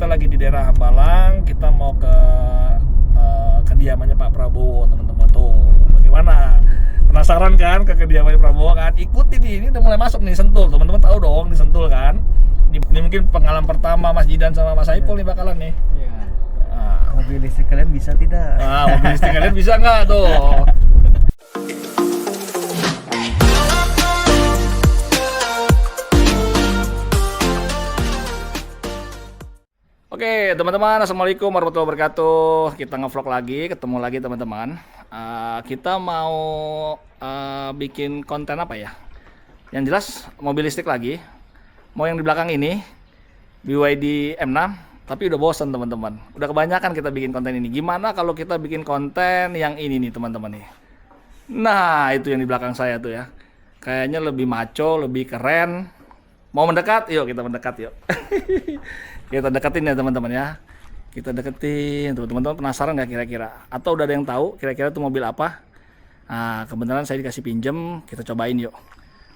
kita lagi di daerah Hambalang, kita mau ke kediamannya Pak Prabowo, teman-teman. Tuh, bagaimana? Penasaran kan ke kediamannya Prabowo kan? Ikuti ini udah mulai masuk nih Sentul. Teman-teman tahu dong di Sentul kan? Ini mungkin pengalaman pertama Mas Jidan sama Mas Saiful nih bakalan nih. Iya. Mobil listrik kalian bisa tidak? Mobil listrik kalian bisa nggak tuh? Oke teman-teman, assalamualaikum warahmatullahi wabarakatuh. Kita ngevlog lagi, ketemu lagi teman-teman. Kita mau bikin konten apa ya? Yang jelas mobil listrik lagi. Mau yang di belakang ini BYD M6, tapi udah bosan teman-teman. Udah kebanyakan kita bikin konten ini. Gimana kalau kita bikin konten yang ini nih teman-teman nih? Nah itu yang di belakang saya tuh ya. Kayaknya lebih maco, lebih keren. Mau mendekat? Yuk kita mendekat yuk. Kita deketin ya teman-teman ya. Kita deketin. Teman-teman penasaran nggak kira-kira? Atau udah ada yang tahu kira-kira itu mobil apa? Nah kebetulan saya dikasih pinjem, kita cobain yuk.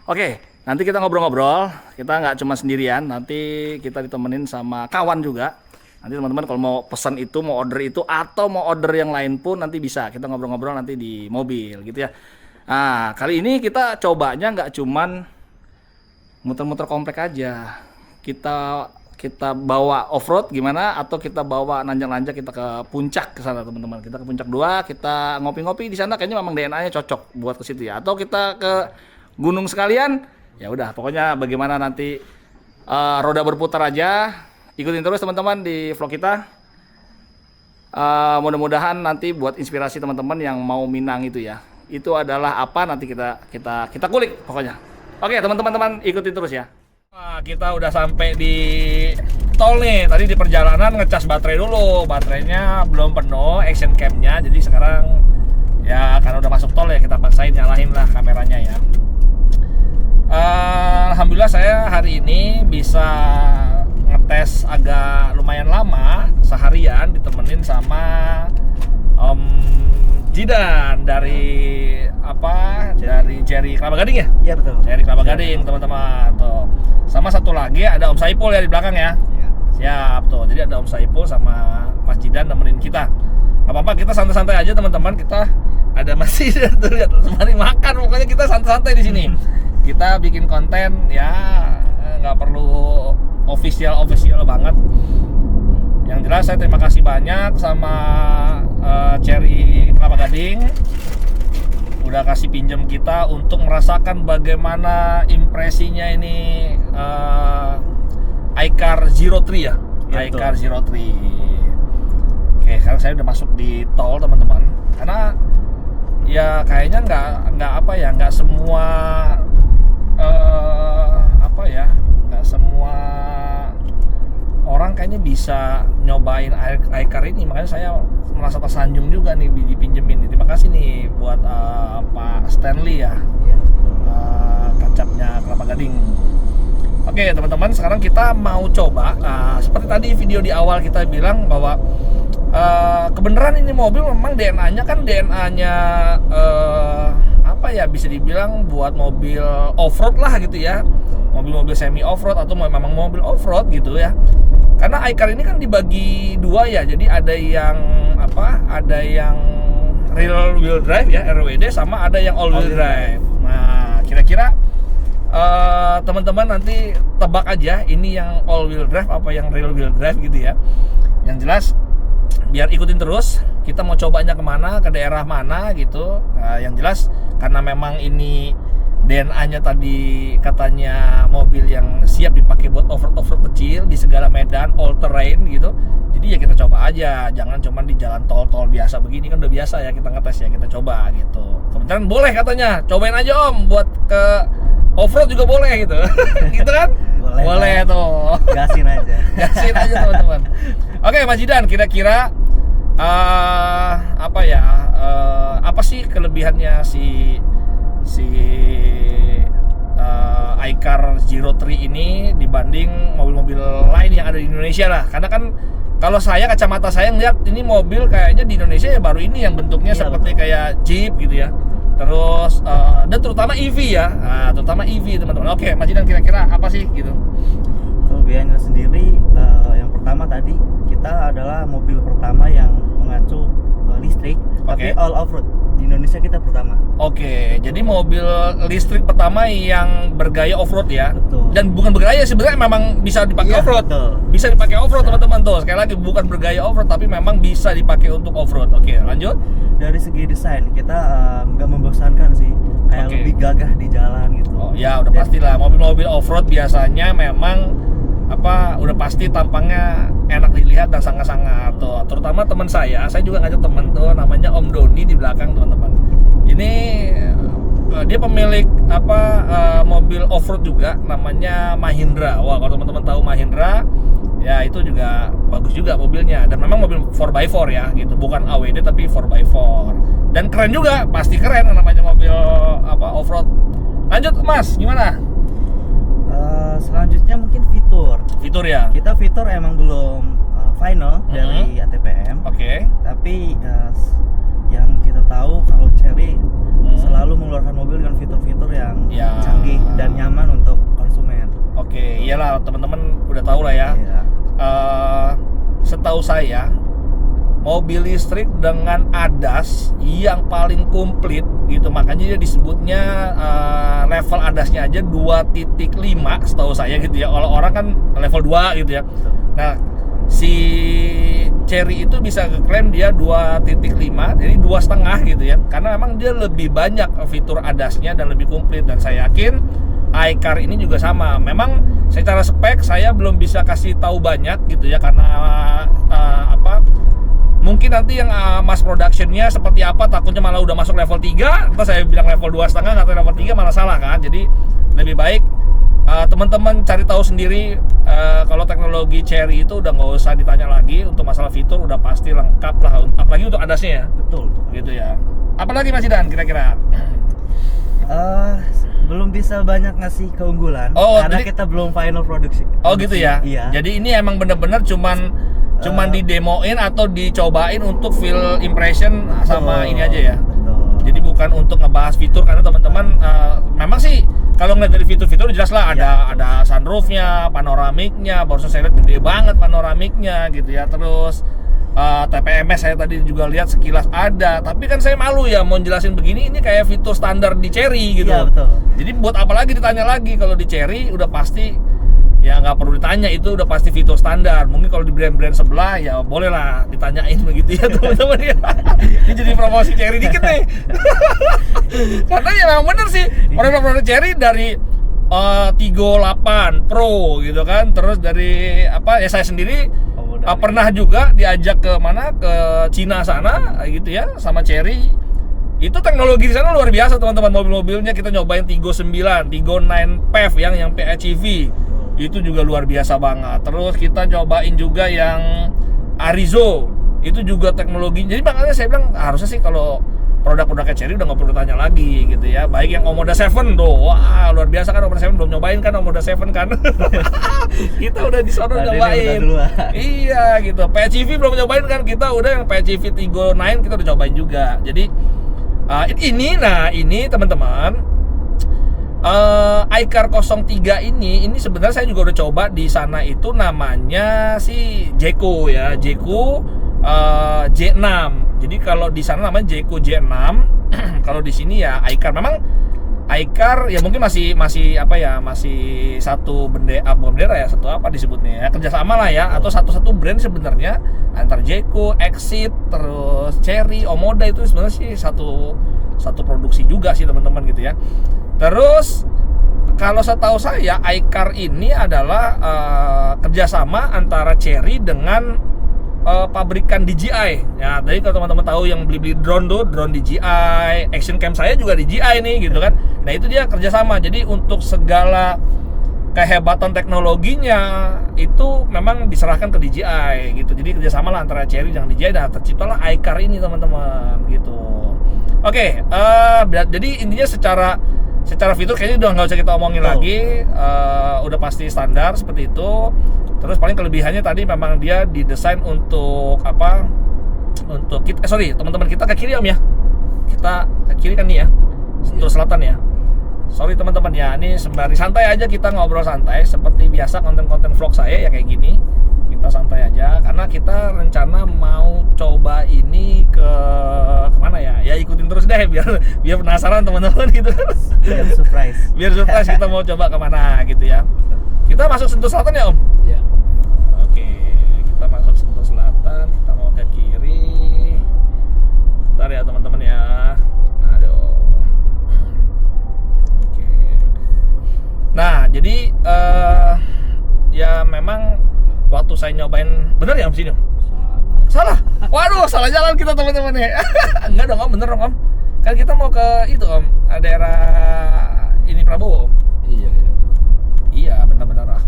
Oke, nanti kita ngobrol-ngobrol. Kita nggak cuma sendirian, nanti kita ditemenin sama kawan juga. Nanti teman-teman kalau mau pesan itu, mau order itu, atau mau order yang lain pun nanti bisa. Kita ngobrol-ngobrol nanti di mobil gitu ya. Nah kali ini kita cobanya nggak cuman muter-muter komplek aja. Kita bawa off-road gimana, atau kita bawa nanjak-nanjak, kita ke puncak ke sana teman-teman. Kita ke puncak 2, kita ngopi-ngopi di sana, kayaknya memang DNA-nya cocok buat ke situ ya. Atau kita ke gunung sekalian. Ya udah, pokoknya bagaimana nanti roda berputar aja. Ikutin terus teman-teman di vlog kita. Mudah-mudahan nanti buat inspirasi teman-teman yang mau Minang itu ya. Itu adalah apa nanti kita kulik pokoknya. Oke, teman-teman ikutin terus ya. Nah, kita udah sampai di tol nih. Tadi di perjalanan ngecas baterai dulu. Baterainya belum penuh, action cam-nya. Jadi sekarang ya karena udah masuk tol ya kita paksain nyalain lah kameranya ya. Alhamdulillah saya hari ini bisa ngetes agak lumayan lama, seharian ditemenin sama Om Jidan dari dari Jerry Kelapa Gading ya? Iya betul. Jerry Kelapa Gading teman-teman tuh. Sama satu lagi ada Om Saiful ya di belakang ya. Iya. Siap tuh. Jadi ada Om Saiful sama Mas Jidan nemenin kita. Gak apa-apa, kita santai-santai aja teman-teman. Kita ada Mas Jidan tuh lihat sembari makan. Pokoknya kita santai-santai di sini. Kita bikin konten ya nggak perlu official banget. Yang jelas saya terima kasih banyak sama Cherry Kelapa Gading udah kasih pinjam kita untuk merasakan bagaimana impresinya ini iCar Zero 3 ya, iCar Zero 3. Oke, sekarang saya udah masuk di tol teman-teman, karena ya kayaknya nggak semua nggak semua orang kayaknya bisa nyobain iCar ini, makanya saya merasa tersanjung juga nih dipinjemin. Terima kasih nih buat Pak Stanley ya, kacapnya Kelapa Gading. Oke teman-teman, sekarang kita mau coba. Seperti tadi video di awal kita bilang bahwa kebenaran ini mobil memang DNA-nya kan DNA-nya bisa dibilang buat mobil off-road lah gitu ya, mobil-mobil semi off-road atau memang mobil off-road gitu ya. Karena iCar ini kan dibagi dua ya, jadi ada yang rear wheel drive ya, RWD, sama ada yang all wheel drive. Nah kira-kira teman-teman nanti tebak aja ini yang all wheel drive apa yang rear wheel drive gitu ya. Yang jelas biar ikutin terus, kita mau cobanya kemana, ke daerah mana gitu. Yang jelas karena memang ini DNA-nya tadi katanya mobil yang siap dipakai buat off-road kecil di segala medan, all terrain gitu. Jadi ya kita coba aja, jangan cuma di jalan tol biasa begini, kan udah biasa ya kita ngetes ya, kita coba gitu. Kebetulan boleh katanya, cobain aja Om, buat ke off-road juga boleh gitu. Gitu kan? Boleh tuh. Gasin aja teman-teman. Oke Mas Jidan, kira-kira apa sih kelebihannya si iCar Zero 3 ini dibanding mobil-mobil lain yang ada di Indonesia lah? Karena kan kalau saya, kacamata saya ngeliat ini mobil kayaknya di Indonesia ya baru ini yang bentuknya seperti kayak Jeep gitu ya. Terus dan terutama EV ya, terutama EV teman-teman. Oke, Mas Jidan kira-kira apa sih gitu? Kelebihannya sendiri yang pertama tadi adalah mobil pertama yang mengacu listrik, tapi Oke. all off-road. Di Indonesia kita pertama. Oke, jadi mobil listrik pertama yang bergaya off-road ya. Betul. Dan bukan bergaya sebenarnya, memang bisa dipakai Iya, off-road. betul. Bisa dipakai off-road Bisa. teman-teman tuh. Sekali lagi bukan bergaya off-road tapi memang bisa dipakai untuk off-road. Oke, lanjut. Dari segi desain kita nggak membosankan sih, kayak Oke. lebih gagah di jalan gitu. Oh ya udah pastilah mobil-mobil off-road biasanya memang udah pasti tampangnya enak dilihat dan sangat-sangat tuh. Terutama teman saya juga ngajak teman tuh namanya Om Doni di belakang teman-teman. Ini dia pemilik mobil off-road juga namanya Mahindra. Wah, kalau teman-teman tahu Mahindra ya itu juga bagus juga mobilnya, dan memang mobil 4x4 ya gitu, bukan AWD tapi 4x4, dan keren juga, pasti keren namanya mobil off-road. Lanjut Mas, gimana Selanjutnya mungkin fitur ya? kita fitur emang belum final dari ATPM, Oke. tapi yang kita tahu kalau Chery selalu mengeluarkan mobil dengan fitur-fitur yang Ya. canggih dan nyaman untuk konsumen. Oke, iyalah teman-teman udah tahu lah ya. Iya. Setahu saya mobil listrik dengan ADAS yang paling komplit gitu, makanya dia disebutnya level ADAS-nya aja 2.5 setahu saya gitu ya. Kalau orang kan level 2 gitu ya. Nah, si Chery itu bisa ngeklaim dia 2.5, jadi 2,5 gitu ya. Karena memang dia lebih banyak fitur ADAS-nya dan lebih komplit, dan saya yakin iCar ini juga sama. Memang secara spek saya belum bisa kasih tahu banyak gitu ya, karena mungkin nanti yang mass productionnya seperti apa, takutnya malah udah masuk level 3, entah saya bilang level 2,5 atau level 3 malah salah kan. Jadi lebih baik teman-teman cari tahu sendiri. Kalau teknologi Chery itu udah nggak usah ditanya lagi, untuk masalah fitur udah pasti lengkap lah, apalagi untuk ADAS-nya ya. Betul. Gitu ya. Apalagi Mas Zidan kira-kira? Belum bisa banyak ngasih keunggulan karena kita belum final produksi. Oh gitu ya. Iya. Jadi ini emang bener-bener cuman didemoin atau dicobain untuk feel impression sama ini aja ya. Betul. Jadi bukan untuk ngebahas fitur, karena teman-teman memang sih kalau ngeliat dari fitur-fitur jelas lah ada sunroofnya, panoramiknya, barusan saya lihat gede banget panoramiknya gitu ya. Terus TPMS saya tadi juga lihat sekilas ada, tapi kan saya malu ya mau jelasin begini, ini kayak fitur standar di Chery gitu. Iya, betul. Jadi buat apa lagi ditanya lagi, kalau di Chery udah pasti ya nggak perlu ditanya, itu udah pasti fitur standar. Mungkin kalau di brand-brand sebelah ya boleh lah ditanyain begitu ya teman-teman ya. Ini jadi promosi Chery dikit nih. Karena ya memang bener sih, produk-produk Chery dari Tigo 8 Pro gitu kan, terus dari ya saya sendiri pernah juga diajak ke mana, ke Cina sana gitu ya sama Chery. Itu teknologi di sana luar biasa teman-teman. Mobil-mobilnya kita nyobain Tigo 9, Tigo 9 PHEV yang PHEV. Itu juga luar biasa banget. Terus kita cobain juga yang Arizo, itu juga teknologi. Jadi makanya saya bilang harusnya sih kalau produk-produknya Chery udah nggak perlu tanya lagi gitu ya. Baik yang Omoda 7 tuh, wah luar biasa kan. Omoda 7 belum nyobain kan, Omoda 7 kan. Kita udah di sana nyobain. Iya gitu. PHEV belum nyobain kan, kita udah yang PHEV Tigo 9 kita udah cobain juga. Jadi ini teman-teman, iCar 03 ini sebenarnya saya juga udah coba di sana, itu namanya si Jeko ya, Jeko J6. Jadi kalau di sana namanya Jeko J6. Kalau di sini ya iCar. Memang iCar ya mungkin masih satu bendera ya, satu apa disebutnya ya, kerjasama lah ya, atau satu brand sebenarnya antar Jeko, Exit, terus Chery, Omoda, itu sebenarnya sih satu produksi juga sih teman-teman gitu ya. Terus kalau setahu saya iCar ini adalah kerjasama antara Chery dengan pabrikan DJI. Ya, tadi kalau teman-teman tahu yang beli drone tuh, drone DJI, action cam saya juga DJI nih gitu kan. Nah, itu dia kerjasama. Jadi untuk segala kehebatan teknologinya itu memang diserahkan ke DJI gitu. Jadi kerjasama lah antara Chery dengan DJI, dan terciptalah iCar ini teman-teman gitu. Oke, jadi intinya secara fitur kayaknya udah nggak usah kita omongin lagi, udah pasti standar seperti itu. Terus paling kelebihannya tadi memang dia didesain untuk untuk kita, teman-teman kita ke kiri Om ya, kita ke kiri kan nih ya, sentul selatan ya. Sorry teman-teman ya, ini sembari santai aja, kita ngobrol santai seperti biasa konten-konten vlog saya ya kayak gini kita santai aja karena kita rencana mau coba ini ke kemana ya? Ya ikutin terus deh biar penasaran teman-teman gitu. Biar surprise. Biar surprise kita mau coba kemana gitu ya. Kita masuk Sentul Selatan ya Om? Iya. Oke, kita masuk Sentul Selatan, kita mau ke kiri. Bentar ya teman-teman ya. Aduh. Oke. Nah, jadi ya memang waktu saya nyobain, bener ya Om sini Om? Salah. Waduh, salah jalan kita teman-teman ya. Enggak dong Om, bener dong Om. Kan kita mau ke itu Om, daerah ini Prabowo. Om. Iya. Iya, benar-benar ah.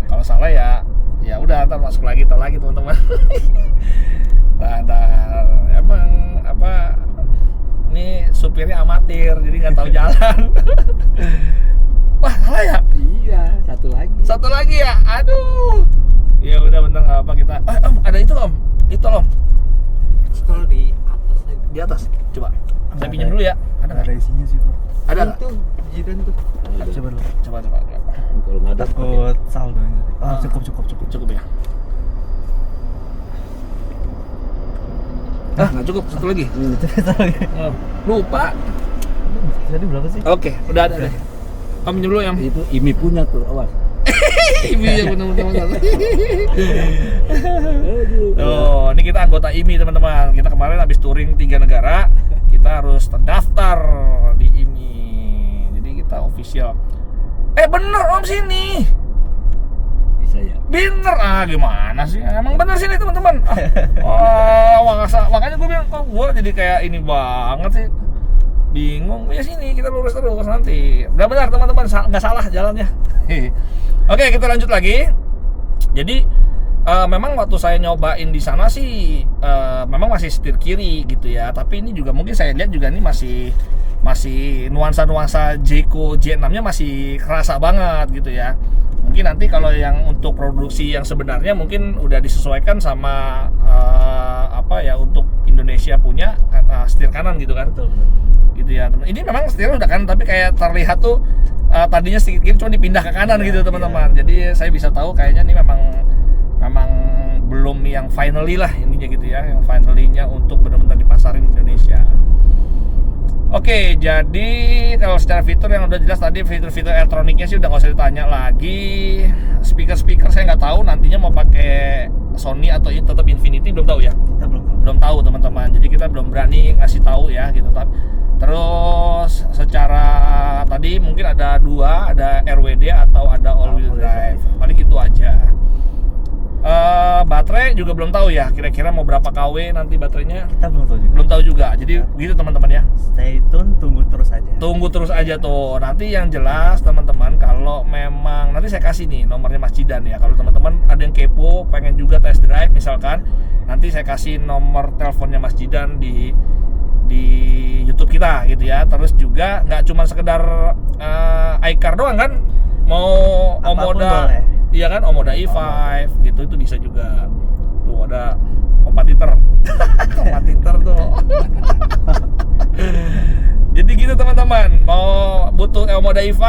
Kalau salah ya udah ntar masuk lagi tol lagi teman-teman. Nah, emang apa ini supirnya amatir jadi nggak tahu jalan. Wah, salah ya? Iya, satu lagi. Ya, aduh. Ya udah bentar nggak apa kita. Om, ada itu Om. Itu Om. Kalau di atas lagi. Di atas. Coba. Saya Ada. pinjam dulu ya. Ada Ada nggak? isinya sih, Pak. Ada nggak? Itu jidan tuh. Coba dulu. Coba. Kalau nggak ada Takut saldo ini. Ah. Cukup. Cukup ya. Nggak cukup, satu lagi. Oh, lupa. Jadi berapa sih? Oke, udah ada. Om pinjam dulu yang itu IMI punya tuh, awas. IMI ya benar-benar. Oh, ini kita anggota IMI teman-teman. Kita kemarin habis touring 3 negara, kita harus terdaftar di IMI. Jadi kita official. Bener Om sini. Bisa ya. Bener gimana sih? Emang bener sini teman-teman. Makanya gue bilang kok gue jadi kayak ini banget sih. Bingung ya sini kita lurus terus nanti. Udah benar teman-teman, nggak salah jalannya. Oke, kita lanjut lagi. Jadi memang waktu saya nyobain di sana sih memang masih setir kiri gitu ya. Tapi ini juga mungkin saya lihat juga ini masih nuansa Jayco J6-nya masih kerasa banget gitu ya. Mungkin nanti kalau yang untuk produksi yang sebenarnya mungkin udah disesuaikan sama apa ya untuk Indonesia punya setir kanan gitu kan. Betul. Gitu ya teman. Ini memang setirnya udah kan tapi kayak terlihat tuh tadinya sedikit kiri cuma dipindah ke kanan gitu teman-teman. Jadi saya bisa tahu kayaknya ini memang belum yang finally lah ininya gitu ya, yang finally-nya untuk benar-benar dipasarin Indonesia. Oke, jadi kalau secara fitur yang udah jelas tadi fitur-fitur elektroniknya sih udah nggak usah ditanya lagi. Speaker saya nggak tahu nantinya mau pakai Sony atau tetap Infinity belum tahu ya. Kita Belum tahu teman-teman. Jadi kita belum berani ngasih tahu ya gitu. Terus secara tadi mungkin ada 2, ada RWD atau ada all wheel drive. Paling itu aja. Baterai juga belum tahu ya. Kira-kira mau berapa kW nanti baterainya? Kita belum tahu juga. Belum tahu juga. Jadi begitu teman-teman ya. Stay tune, tunggu terus aja. Tunggu terus aja tuh. Nanti yang jelas teman-teman kalau memang nanti saya kasih nih nomornya Mas Jidan ya. Kalau teman-teman ada yang kepo, pengen juga test drive misalkan, nanti saya kasih nomor teleponnya Mas Jidan di YouTube kita gitu ya. Terus juga nggak cuma sekedar iCar doang kan, mau Apapun Omoda, boleh. iya kan, Omoda i5 gitu itu bisa juga. Tuh ada kompetitor, kompetitor tuh. Jadi gitu teman-teman, mau butuh Omoda i5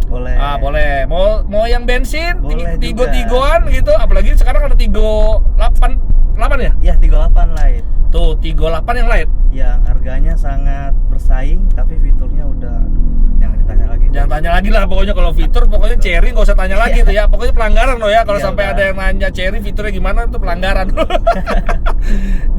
Boleh. boleh. Mau yang bensin, Boleh Tigo-tigoan gitu, apalagi sekarang ada Tigo 8 ya? Iya, 38 Lite. Tuh, Tigo 8 yang light. Yang harganya sangat bersaing tapi fiturnya udah jangan ditanya lagi. Jangan tanya lagi lah pokoknya kalau fitur pokoknya Cherry nggak usah tanya lagi tuh ya. Pokoknya pelanggaran loh ya kalau Iya, sampai udah. ada yang nanya Cherry fiturnya gimana itu pelanggaran.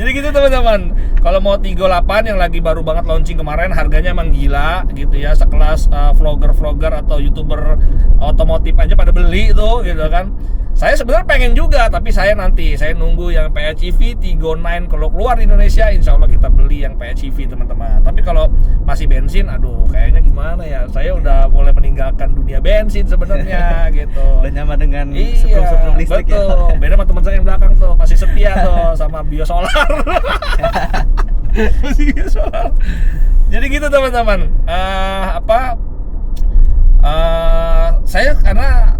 Jadi gitu teman-teman. Kalau mau Tigo 8 yang lagi baru banget launching kemarin harganya emang gila gitu ya. Sekelas vlogger atau YouTuber otomotif aja pada beli tuh gitu kan. Saya sebenarnya pengen juga, tapi saya nunggu yang PHEV Tigo 9 kalau keluar di Indonesia, insya Allah kita beli yang PHEV teman-teman. Tapi kalau masih bensin, aduh kayaknya gimana ya? Saya udah mulai meninggalkan dunia bensin sebenarnya gitu. Udah nyaman dengan Iya, sebelum listrik betul. ya. Beda sama teman saya yang belakang tuh, masih setia tuh sama biosolar. Masih biosolar. Jadi gitu teman-teman. Saya karena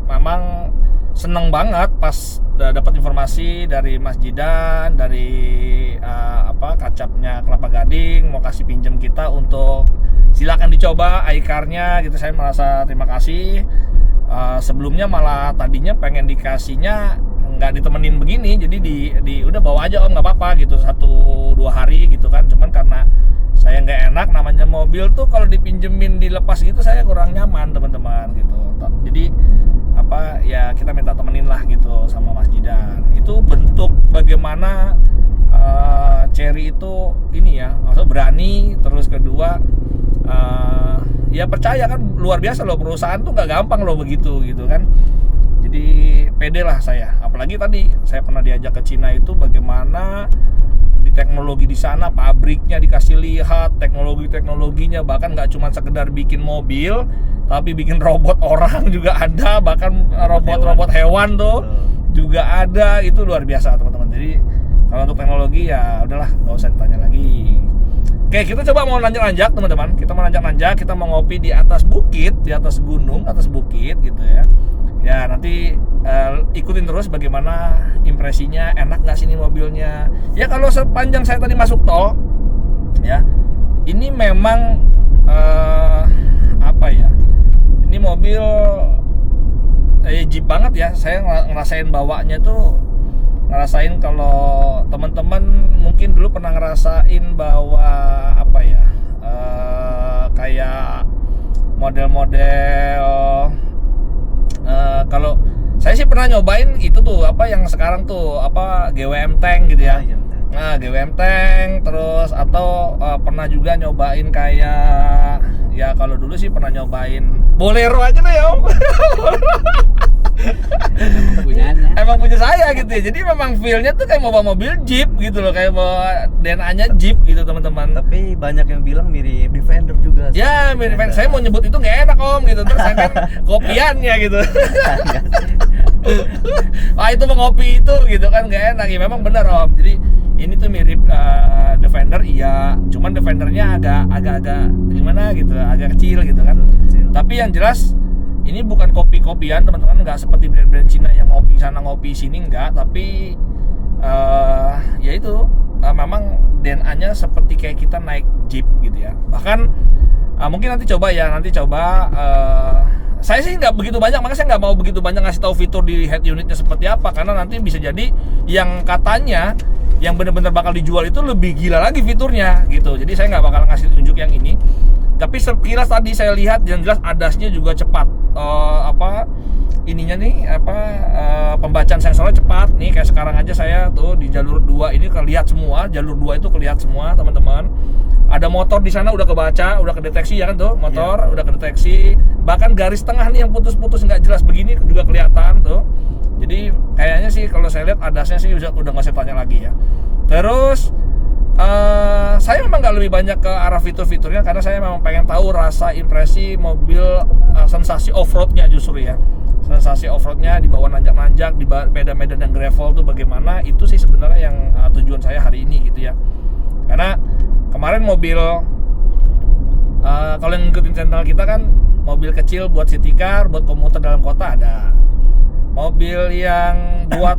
memang seneng banget pas dapat informasi dari Mas Jidan dari kacapnya Kelapa Gading mau kasih pinjam kita untuk silakan dicoba iCar-nya gitu. Saya merasa terima kasih. Sebelumnya malah tadinya pengen dikasihnya nggak ditemenin begini, jadi di udah bawa aja om, nggak apa-apa gitu 1-2 hari gitu kan. Cuman karena saya nggak enak, namanya mobil tuh kalau dipinjemin dilepas gitu saya kurang nyaman teman-teman gitu. Jadi apa ya, kita minta temenin lah gitu sama Mas Jidan. Itu bentuk bagaimana Cherry itu ini ya, maksudnya berani, terus kedua ya percaya kan, luar biasa loh, perusahaan tuh nggak gampang loh begitu gitu kan. Jadi pede lah saya. Apalagi tadi saya pernah diajak ke Cina, itu bagaimana di teknologi di sana, pabriknya dikasih lihat, teknologinya, bahkan nggak cuma sekedar bikin mobil, tapi bikin robot orang juga ada, bahkan robot hewan tuh juga ada. Itu luar biasa teman-teman. Jadi kalau untuk teknologi ya udahlah, nggak usah ditanya lagi. Oke, kita coba mau nanjak-nanjak teman-teman. Kita mau nanjak-nanjak, kita mau ngopi di atas bukit, di atas gunung, atas bukit gitu ya. Ya nanti ikutin terus bagaimana impresinya, enak nggak sini mobilnya. Ya kalau sepanjang saya tadi masuk tol, ya ini memang apa ya? Ini mobil Jeep banget ya. Saya ngerasain bawanya tuh, ngerasain kalau teman-teman mungkin dulu pernah ngerasain bawa apa ya? Kayak model-model kalau saya sih pernah nyobain itu tuh apa yang sekarang tuh apa, GWM Tank gitu ya. Nah, GWM Tank, terus atau pernah juga nyobain kayak, ya kalau dulu sih pernah nyobain Bolero aja deh ya om. Emang punya saya gitu ya. Jadi memang feel-nya tuh kayak mau bawa mobil Jeep gitu loh, kayak bawa DNA-nya Jeep gitu teman-teman. Tapi banyak yang bilang mirip Defender juga. Ya mirip Defender. Saya mau nyebut itu nggak enak om gitu, terus saya kan kopiannya gitu. Wah itu mau ngopi itu gitu kan nggak enak ya. Memang benar om. Jadi ini tuh mirip Defender, iya. Cuman Defendernya agak gimana gitu, agak kecil gitu kan. Tapi yang jelas ini bukan kopi-kopian teman-teman, nggak seperti brand-brand Cina yang ngopi sana ngopi sini, enggak. Tapi ya itu memang DNA-nya seperti kayak kita naik Jeep gitu ya. Bahkan mungkin nanti coba saya sih nggak begitu banyak, makanya saya nggak mau begitu banyak ngasih tahu fitur di head unitnya seperti apa, karena nanti bisa jadi yang katanya yang benar-benar bakal dijual itu lebih gila lagi fiturnya gitu. Jadi saya nggak bakal ngasih tunjuk yang ini. Tapi sekilas tadi saya lihat yang jelas adasnya juga cepat. Ininya nih pembacaan sensornya cepat nih. Kayak sekarang aja saya tuh di jalur 2 ini kelihatan semua, jalur 2 itu kelihatan semua teman-teman. Ada motor di sana udah kebaca, udah kedeteksi ya kan tuh, motor udah kedeteksi. Bahkan garis tengah nih yang putus-putus nggak jelas begini juga kelihatan tuh. Jadi kayaknya sih kalau saya lihat adasnya sih udah nggak saya tanya lagi ya. Terus saya memang nggak lebih banyak ke arah fitur-fiturnya, karena saya memang pengen tahu rasa impresi mobil, sensasi off-roadnya justru ya. Sensasi off-roadnya di bawah nanjak-nanjak, di medan-medan yang gravel tuh bagaimana. Itu sih sebenarnya yang tujuan saya hari ini gitu ya. Karena kemarin mobil kalau yang ngikutin channel kita kan, mobil kecil buat city car, buat komuter dalam kota ada. Mobil yang buat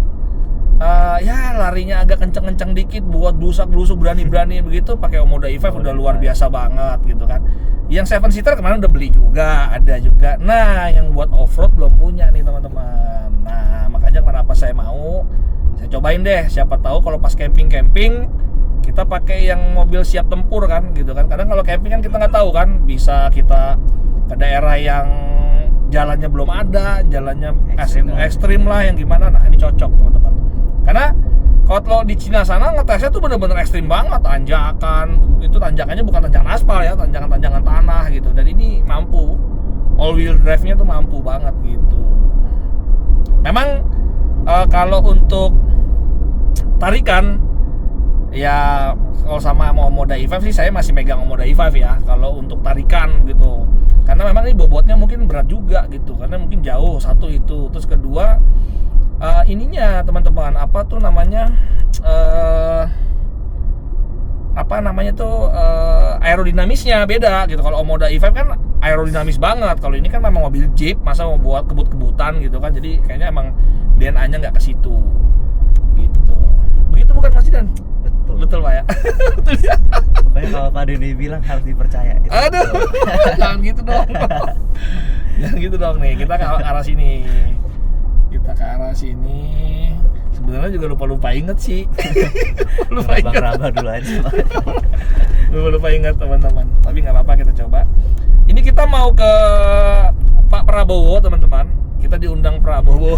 ya larinya agak kenceng-kenceng dikit, buat blusak-blusuk berani-berani begitu, pakai Omoda E5 udah luar biasa banget gitu kan. Yang 7 seater kemarin udah beli juga, ada juga. Nah, yang buat off-road belum punya nih teman-teman. Nah, makanya kenapa saya cobain deh. Siapa tahu kalau pas camping kita pakai yang mobil siap tempur kan gitu kan. Kadang kalau camping kan kita nggak tahu kan, bisa kita ke daerah yang jalannya belum ada, jalannya ekstrim lah yang gimana. Nah, ini cocok teman-teman. Karena kalau di Cina sana ngetesnya tuh bener-bener ekstrim banget, tanjakan, itu tanjakannya bukan tanjakan aspal ya, tanjakan-tanjakan tanah gitu. Dan ini mampu, all wheel drive-nya tuh mampu banget gitu. Memang kalau untuk tarikan ya, kalau sama Omoda E5 sih saya masih megang Omoda E5 ya, kalau untuk tarikan gitu. Karena memang ini bobotnya mungkin berat juga gitu, karena mungkin jauh, satu itu. Terus kedua ininya teman-teman, apa tuh namanya aerodinamisnya beda gitu. Kalau Omoda E5 kan aerodinamis banget, kalau ini kan memang mobil Jeep, masa mau buat kebut-kebutan gitu kan. Jadi kayaknya emang DNA-nya nggak ke situ gitu. Begitu bukan Mas Jidan? Betul Pak ya. Pokoknya kalau Pak Denny bilang harus dipercaya. Aduh, jangan gitu dong. Jangan gitu dong nih. Kita ke arah sini. Kita ke arah sini. Sebenarnya juga lupa inget sih. lupa inget. Raba dulu aja. lupa inget teman-teman. Tapi nggak apa-apa, kita coba. Ini kita mau ke Pak Prabowo teman-teman. Kita diundang Prabowo,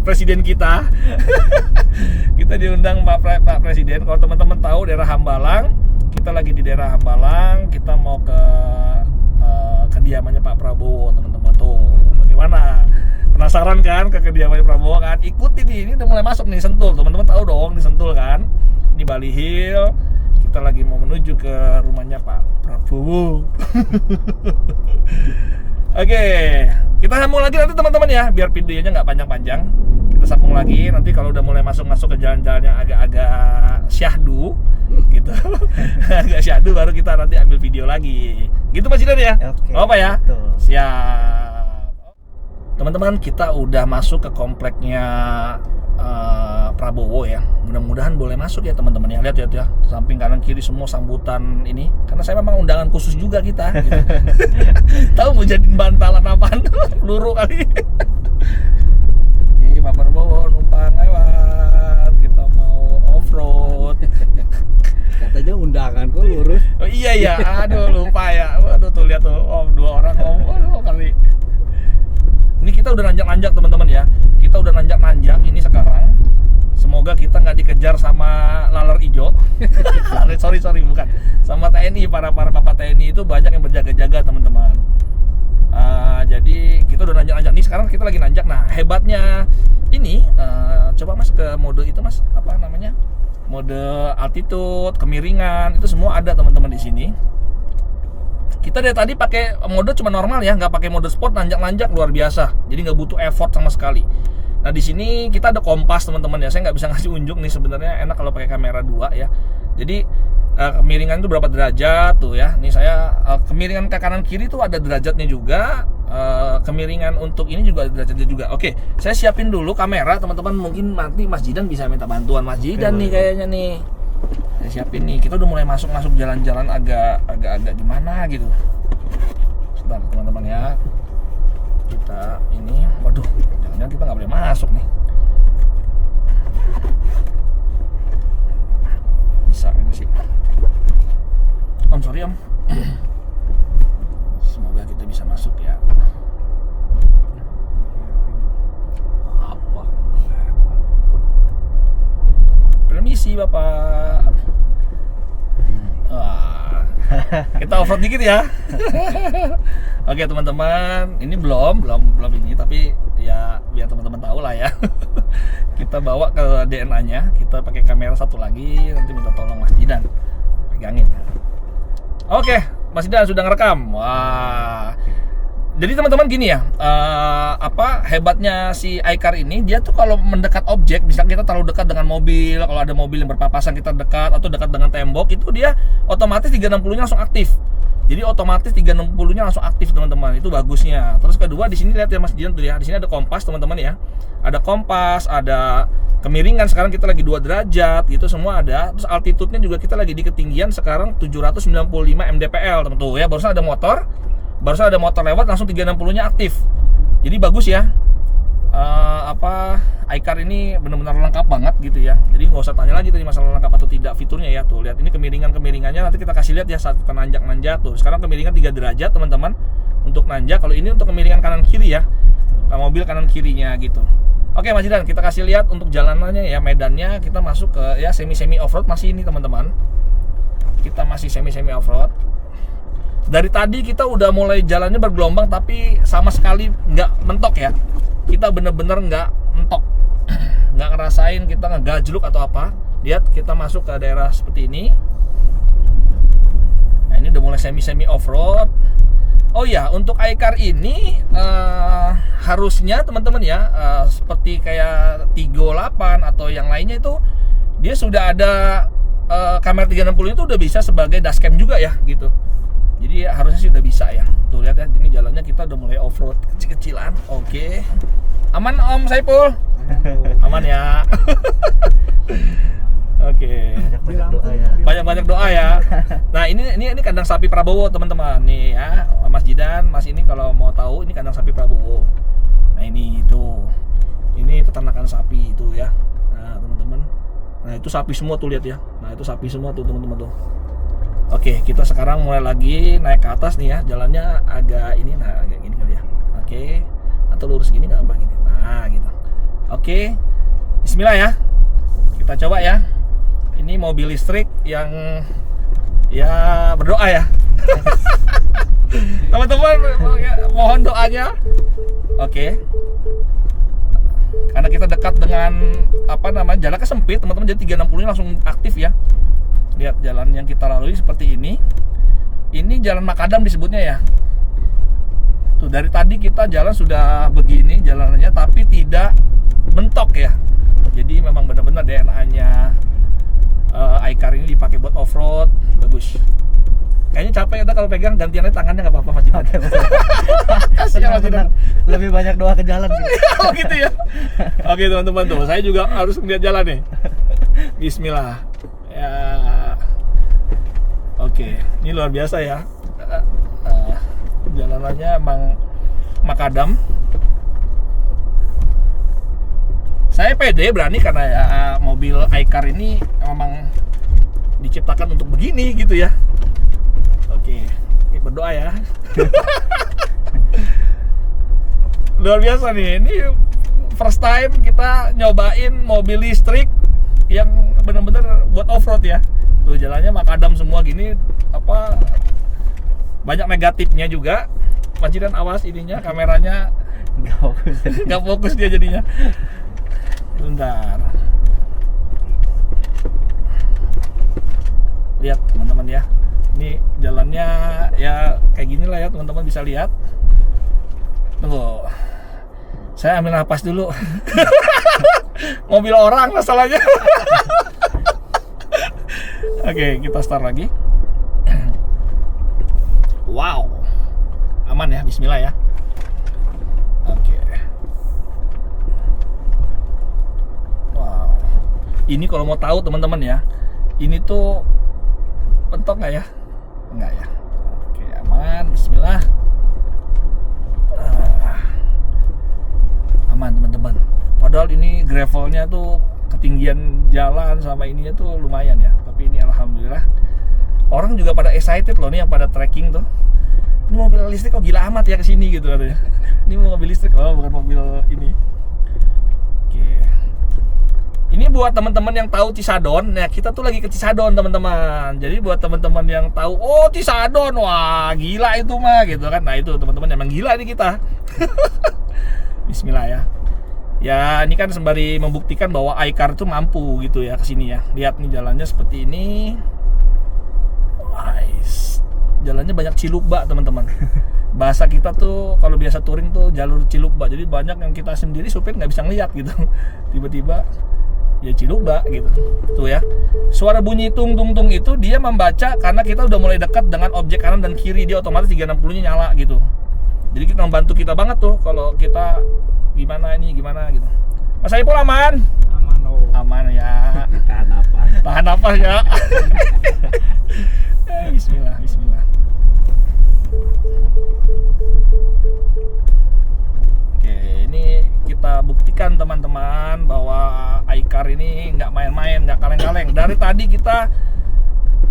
presiden kita. Kita diundang Pak Presiden. Kalau teman-teman tahu daerah Hambalang, kita lagi di daerah Hambalang. Kita mau ke kediamannya Pak Prabowo teman-teman. Tuh, bagaimana? Penasaran kan ke kediamannya Prabowo kan? Ikuti nih, ini udah mulai masuk nih Sentul. Teman-teman tahu dong di Sentul kan? Ini Bali Hill. Kita lagi mau menuju ke rumahnya Pak Prabowo. Oke, kita sambung lagi nanti teman-teman ya, biar videonya nggak panjang-panjang. Kita sambung lagi nanti kalau udah mulai masuk ke jalan-jalan yang agak-agak syahdu, gitu. Agak syahdu baru kita nanti ambil video lagi. Gitu Mas Jidan ya? Oke. Apa ya? Betul. Siap. Teman-teman, kita udah masuk ke kompleknya Prabowo ya. Mudah-mudahan boleh masuk ya teman-teman ya. Lihat ya, samping kanan kiri semua sambutan ini. Karena saya memang undangan khusus juga kita. Gitu. Tahu mau jadiin bantalan apaan? Peluru kali. Oke, Pak Prabowo numpang lewat. Kita mau off-road. Katanya undangan kok lurus. Oh iya ya, aduh lupa ya. Waduh tuh lihat tuh, dua orang waduh kali. Ini kita udah nanjak-nanjak teman-teman ya. Kita udah nanjak-nanjak ini sekarang. Semoga kita nggak dikejar sama laler ijo. sorry bukan. Sama TNI, para bapak TNI itu banyak yang berjaga-jaga teman-teman. Jadi kita udah nanjak-nanjak nih. Sekarang kita lagi nanjak. Nah hebatnya ini, coba Mas ke mode itu Mas, apa namanya? Mode altitude, kemiringan itu semua ada teman-teman di sini. Kita dari tadi pakai mode cuma normal ya, nggak pakai mode sport, nanjak-nanjak luar biasa. Jadi nggak butuh effort sama sekali. Nah di sini kita ada kompas teman-teman ya. Saya nggak bisa ngasih unjuk nih, sebenarnya enak kalau pakai kamera 2 ya. Jadi kemiringan itu berapa derajat tuh ya. Nih saya kemiringan ke kanan kiri tuh ada derajatnya juga. Kemiringan untuk ini juga ada derajatnya juga. Oke, saya siapin dulu kamera teman-teman. Mungkin nanti Mas Jidan bisa minta bantuan Mas Jidan nih kayaknya nih. Saya siapin nih. Kita udah mulai masuk jalan-jalan agak gimana gitu. Sebentar teman-teman ya. Kita ini, waduh, jangan-jangan kita nggak boleh masuk nih. Bisa ini sih. Om sorry Om. Semoga kita bisa masuk ya. Apa? Permisi Bapak. Wah, kita off-road dikit ya. Oke teman-teman, ini belum ini, tapi ya biar teman-teman tahu lah ya. Kita bawa ke DNA-nya, kita pakai kamera satu lagi, nanti minta tolong Mas Jidan pegangin. Oke, Mas Jidan sudah ngerekam. Wah. Jadi teman-teman gini ya, apa hebatnya si iCar ini, dia tuh kalau mendekat objek, misalnya kita terlalu dekat dengan mobil, kalau ada mobil yang berpapasan kita dekat atau dekat dengan tembok, itu dia otomatis 360-nya langsung aktif. Jadi otomatis 360-nya langsung aktif teman-teman, itu bagusnya. Terus kedua di sini lihat ya Mas Jidan tuh ya, di sini ada kompas teman-teman ya, ada kompas, ada kemiringan sekarang kita lagi 2 derajat, gitu semua ada. Terus altitude-nya juga kita lagi di ketinggian sekarang 795 mdpl teman tuh ya, barusan ada motor lewat langsung 360-nya aktif. Jadi bagus ya. iCar ini benar-benar lengkap banget gitu ya. Jadi nggak usah tanya lagi tadi masalah lengkap atau tidak fiturnya ya. Tuh lihat ini kemiringannya nanti kita kasih lihat ya saat kita nanjak tuh. Sekarang kemiringan 3 derajat teman-teman untuk nanjak. Kalau ini untuk kemiringan kanan kiri ya, mobil kanan kirinya gitu. Oke Mas Jidan, kita kasih lihat untuk jalanannya ya, medannya. Kita masuk ke ya semi off-road masih ini teman-teman. Kita masih semi off-road. Dari tadi kita udah mulai jalannya bergelombang tapi sama sekali nggak mentok ya. Kita bener-bener nggak mentok, nggak ngerasain kita ngegajluk atau apa. Lihat kita masuk ke daerah seperti ini. Nah ini udah mulai semi off-road. Oh ya, untuk iCar ini harusnya teman-teman ya, seperti kayak Tigo 8 atau yang lainnya itu dia sudah ada kamera 360 itu udah bisa sebagai dashcam juga ya gitu. Jadi harusnya sih udah bisa ya. Tuh lihat ya, ini jalannya kita udah mulai off-road kecil-kecilan. Oke. Aman Om Saipul? Aman ya. Oke. Banyak doa ya. Banyak-banyak doa ya. Nah, ini kandang sapi Prabowo, teman-teman. Nih ya, Mas Jidan, Mas ini kalau mau tahu ini kandang sapi Prabowo. Nah, ini itu. Ini peternakan sapi itu ya. Nah, teman-teman. Nah, itu sapi semua tuh lihat ya. Nah, itu sapi semua tuh, teman-teman tuh. Oke, kita sekarang mulai lagi naik ke atas nih ya. Jalannya agak ini, nah agak gini kali ya. Oke. Atau lurus gini nggak apa gini. Nah, gitu. Oke. Bismillah ya. Kita coba ya. Ini mobil listrik yang ya berdoa ya. Teman-teman mohon doanya. Oke. Karena kita dekat dengan apa namanya jalannya sempit, teman-teman, jadi 360 ini langsung aktif ya. Lihat jalan yang kita lalui seperti ini. Ini jalan makadam disebutnya ya. Tuh dari tadi kita jalan sudah begini jalanannya, tapi tidak mentok ya. Jadi memang benar-benar DNA-nya iCar ini dipakai buat off-road, bagus. Kayaknya capek ya kalau pegang, gantiannya tangannya nggak apa-apa Mas Jidan. Kasihan Mas Jidan. Lebih banyak doa ke jalan gitu. Oh gitu ya. Oke teman-teman tuh, saya juga harus melihat jalan nih. Bismillah. Ya. Oke, ini luar biasa ya. Jalanannya emang makadam. Saya pede berani karena ya mobil iCar ini memang diciptakan untuk begini gitu ya. Oke, berdoa ya. Luar biasa nih, ini first time kita nyobain mobil listrik yang benar-benar buat off-road ya. Tuh jalannya makadam semua gini, apa banyak negatifnya juga. Mas Jidan awas ininya, kameranya nggak fokus dia jadinya. Bentar. Lihat teman-teman ya. Ini jalannya ya kayak gini lah ya, teman-teman bisa lihat. Tunggu. Saya ambil napas dulu. Mobil orang masalahnya. Oke, kita start lagi. Wow. Aman ya, bismillah ya. Oke. Wow. Ini kalau mau tahu teman-teman ya, ini tuh mentok nggak ya? Enggak ya. Oke, aman, bismillah. Aman teman-teman. Padahal ini gravelnya tuh ketinggian jalan sama ininya tuh lumayan ya. Tapi ini alhamdulillah orang juga pada excited loh nih yang pada trekking tuh. Ini mobil listrik kok gila amat ya kesini gitu katanya. Ini mobil listrik, oh bukan mobil ini. Oke. Ini buat teman-teman yang tahu Cisadon. Nah, kita tuh lagi ke Cisadon, teman-teman. Jadi buat teman-teman yang tahu, oh Cisadon, wah gila itu mah gitu kan. Nah, itu teman-teman emang gila nih kita. Bismillah ya. Ya, ini kan sembari membuktikan bahwa iCar tuh mampu gitu ya ke sini ya. Lihat nih jalannya seperti ini. Wais. Jalannya banyak cilukba, teman-teman. Bahasa kita tuh kalau biasa touring tuh jalur cilukba. Jadi banyak yang kita sendiri supir nggak bisa ngeliat gitu. Tiba-tiba ya cilukba gitu. Tuh ya. Suara bunyi tung tung tung itu dia membaca karena kita udah mulai dekat dengan objek kanan dan kiri, dia otomatis 360-nya nyala gitu. Jadi kita membantu kita banget tuh kalau kita gimana gitu. Mas Saipul aman? Aman oh. Aman ya. Tahan apa? Tahan nafas ya. Bismillah, bismillah. Oke, ini kita buktikan teman-teman bahwa iCar ini nggak main-main, nggak kaleng-kaleng. Dari tadi kita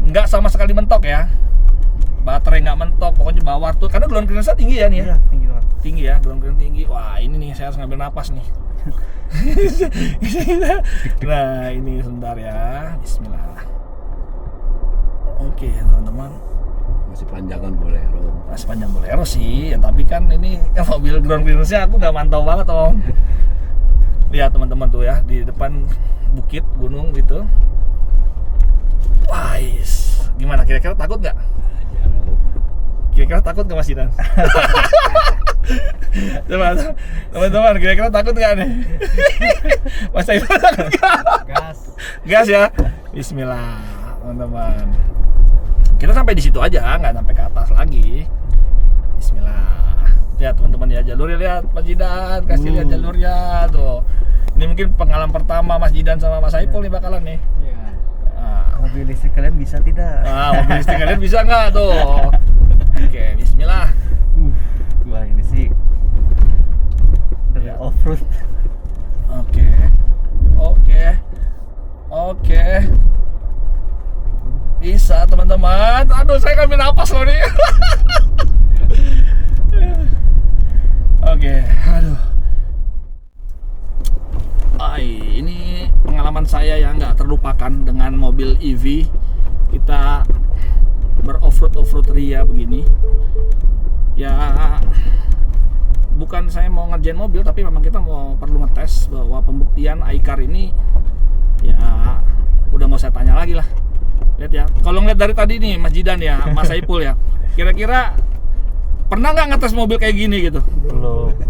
nggak sama sekali mentok ya. Baterai nggak mentok, pokoknya bawah tuh. Karena ground clearance tinggi ya nih ya. Iya, tinggi banget. Tinggi ya, ground clearance tinggi. Wah, ini nih saya harus ngambil napas nih. Nah, ini sebentar ya. Bismillah. Oke, teman-teman. Masih panjangan bolero. Masih panjang bolero sih, ya, tapi kan ini mobil ground clearance-nya aku nggak mantau banget om. Lihat teman-teman tuh ya, di depan bukit, gunung gitu. Wah, gimana? Kira-kira takut nggak? Kira-kira takut nggak Mas Jidan? Teman-teman, kira-kira takut nggak nih? Mas Saiful takut nggak? Gas ya. Bismillah, teman-teman. Kita sampai di situ aja, nggak sampai ke atas lagi. Bismillah. Lihat teman-teman ya, jalurnya lihat Mas Jidan, kasih lihat jalurnya tuh. Ini mungkin pengalaman pertama Mas Jidan sama Mas Saiful nih bakalan nih. Iya. Mobil listrik kalian bisa tidak? Mobil listrik kalian bisa nggak tuh? Oke, bismillah. Wah ini sih dari Ya. off-road. Oke. Bisa teman-teman. Aduh, saya ngambil napas loh nih. Oke, aduh. Ini pengalaman saya yang nggak terlupakan dengan mobil EV. Kita beroff-road ria begini. Ya, bukan saya mau ngerjain mobil, tapi memang kita mau perlu ngetes bahwa pembuktian iCar ini ya udah nggak usah tanya lagi lah. Lihat ya, kalau ngeliat dari tadi nih Mas Jidan ya, Mas Saipul ya, kira-kira pernah nggak ngetes mobil kayak gini gitu?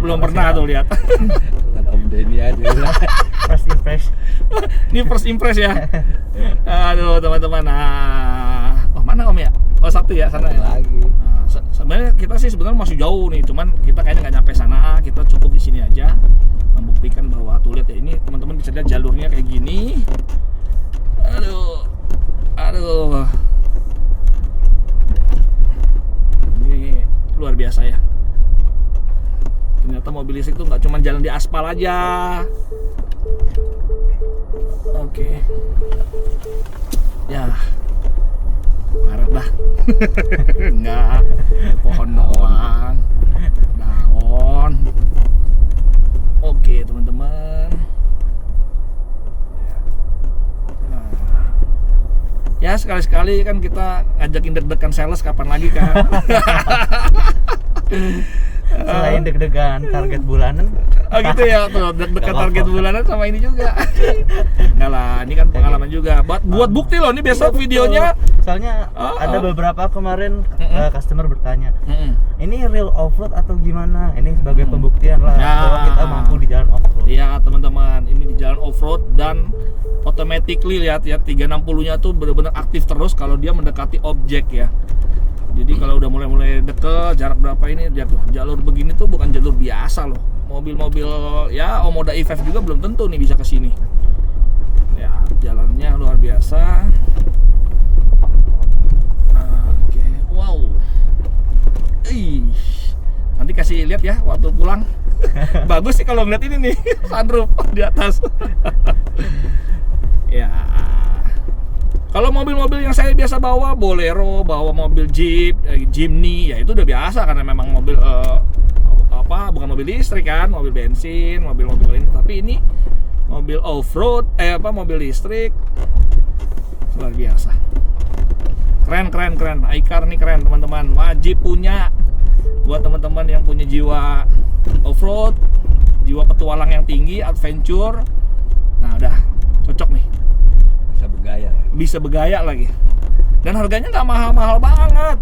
Belum pernah tuh lihat. Bukan Om Denny aja. First impression. Ini first impress ya. Aduh teman-teman. Oh mana Om ya? Oh satu ya sana ya. Lagi. Nah, sebenarnya kita sih sebenarnya masih jauh nih, cuman kita kayaknya nggak nyampe sana. Kita cukup di sini aja membuktikan bahwa tuh lihat ya, ini teman-teman bisa lihat jalurnya kayak gini. Aduh. Ini luar biasa ya. Ternyata mobil listrik itu nggak cuma jalan di aspal aja. Oke. Ya. Karet dah. Enggak. Pohon doang. Daun. Oke, teman-teman. Ya sekali-sekali kan kita ngajakin deg-degan sales kapan lagi kan. Selain deg-degan target bulanan. Oh gitu ya, tuh deg-degan target bulanan sama ini juga. Enggak lah, ini kan pengalaman juga. Buat bukti loh, ini besok videonya. Soalnya ada beberapa kemarin customer bertanya, ini real off-road atau gimana? Ini sebagai pembuktian lah bahwa kita mampu di jalan off-road. Iya teman-teman, ini di jalan off-road dan automatically lihat ya 360-nya tuh benar-benar aktif terus kalau dia mendekati objek ya. Jadi kalau udah mulai deket, jarak berapa ini, lihat tuh jalur begini tuh bukan jalur biasa loh. Mobil-mobil ya Omoda E5 juga belum tentu nih bisa ke sini. Ya, jalannya luar biasa. Oke, wow. Nanti kasih lihat ya waktu pulang. Bagus sih kalau ngeliat ini nih, sunroof di atas. Ya. Kalau mobil-mobil yang saya biasa bawa, Bolero, bawa mobil Jeep, Jimny, ya itu udah biasa karena memang mobil bukan mobil listrik kan, mobil bensin, mobil-mobil ini. Tapi ini mobil off-road, mobil listrik, luar biasa. Keren. iCar nih keren teman-teman, wajib punya. Buat teman-teman yang punya jiwa off-road, jiwa petualang yang tinggi, adventure, nah udah cocok nih. Bisa bergaya lagi. Dan harganya nggak mahal-mahal banget.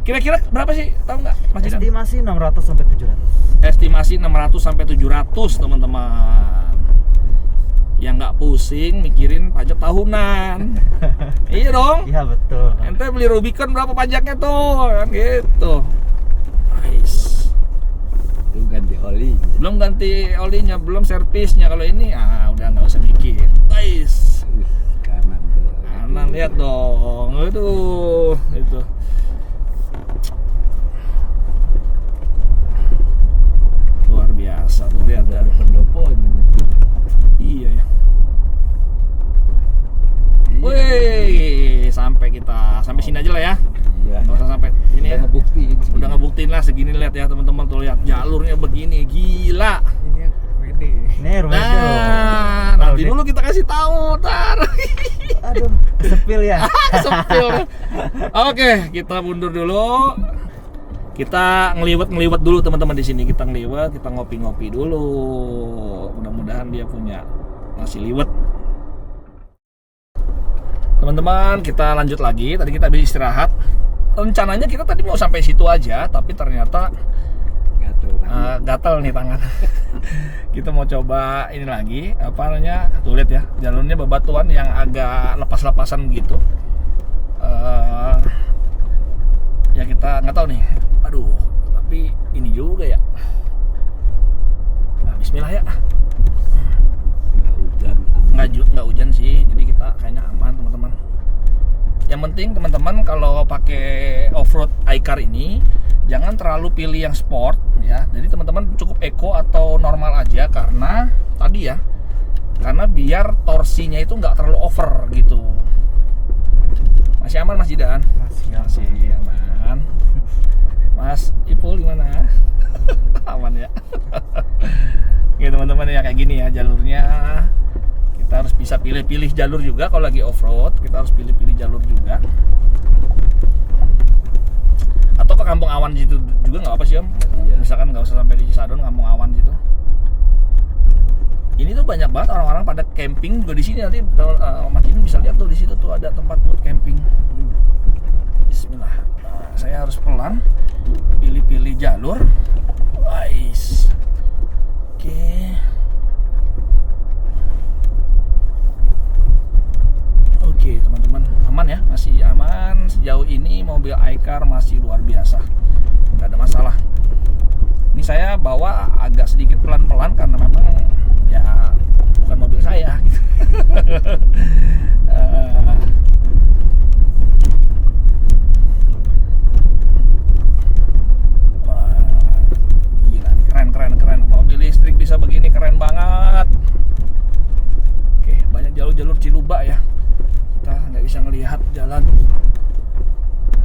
Kira-kira berapa sih? Tahu nggak Mas Jidan? Estimasi 600 sampai 700. Estimasi 600 sampai 700 teman-teman. Yang nggak pusing mikirin pajak tahunan. Iya dong. Iya betul. Ente beli Rubicon berapa pajaknya tuh? Kan gitu. Nice. Belum ganti oli. Belum ganti olinya, belum servisnya. Kalau ini udah nggak usah mikir. Nice. Kanan tuh. Kanan lihat dong. Aduh, itu. Luar biasa tuh lihat Udah ya. ada pendopo ini. Iya ya. Wih, sampai sini aja lah ya. Iya. Nggak usah sampai sini ya. Udah ngebuktiin. Udah ngebuktiin lah segini, lihat ya teman-teman tuh, lihat jalurnya begini, gila. Ini yang pede. Ini rumahnya Nah, nanti dulu kita kasih tahu, tar. Aduh, sepil ya. Sepil. Oke, kita mundur dulu. Kita ngeliwet dulu teman-teman di sini. Kita ngeliwet, kita ngopi-ngopi dulu. Mudah-mudahan dia punya nasi liwet. Teman-teman, kita lanjut lagi. Tadi kita habis istirahat. Rencananya kita tadi mau sampai situ aja, tapi ternyata gatel nih tangan. Kita mau coba ini lagi, apa namanya? Tuh lihat ya, jalurnya bebatuan yang agak lepas-lepasan begitu. Ya kita nggak tahu nih. Aduh, tapi ini juga ya. Nah, bismillah ya. Nggak hujan. Nggak hujan sih, jadi kita kayaknya aman teman-teman. Yang penting teman-teman kalau pakai off-road iCar ini jangan terlalu pilih yang sport ya. Jadi teman-teman cukup eco atau normal aja karena tadi ya. Karena biar torsinya itu nggak terlalu over gitu. Masih aman Mas Jidan? Masih aman. Mas Ipul gimana? Aman ya. Oke teman-teman ya, kayak gini ya jalurnya. Kita harus bisa pilih-pilih jalur juga kalau lagi off-road. Kita harus pilih-pilih jalur juga. Atau ke Kampung Awan gitu juga nggak apa sih Om? Iya. Misalkan nggak usah sampai di Cisadon, Kampung Awan gitu. Ini tuh banyak banget orang-orang pada camping juga di sini. Nanti Mas ini bisa lihat tuh di situ tuh ada tempat buat camping. Bismillah. Nah, saya harus pelan, pilih-pilih jalur. Nice. Oke. Oke teman-teman, aman ya, masih aman. Sejauh ini mobil iCar masih luar biasa, nggak ada masalah. Ini saya bawa agak sedikit pelan-pelan karena memang ya bukan mobil saya gitu. Wah, gila nih, keren. Mobil listrik bisa begini keren banget. Oke, banyak jalur-jalur Ciluba ya. Kita nggak bisa ngelihat jalan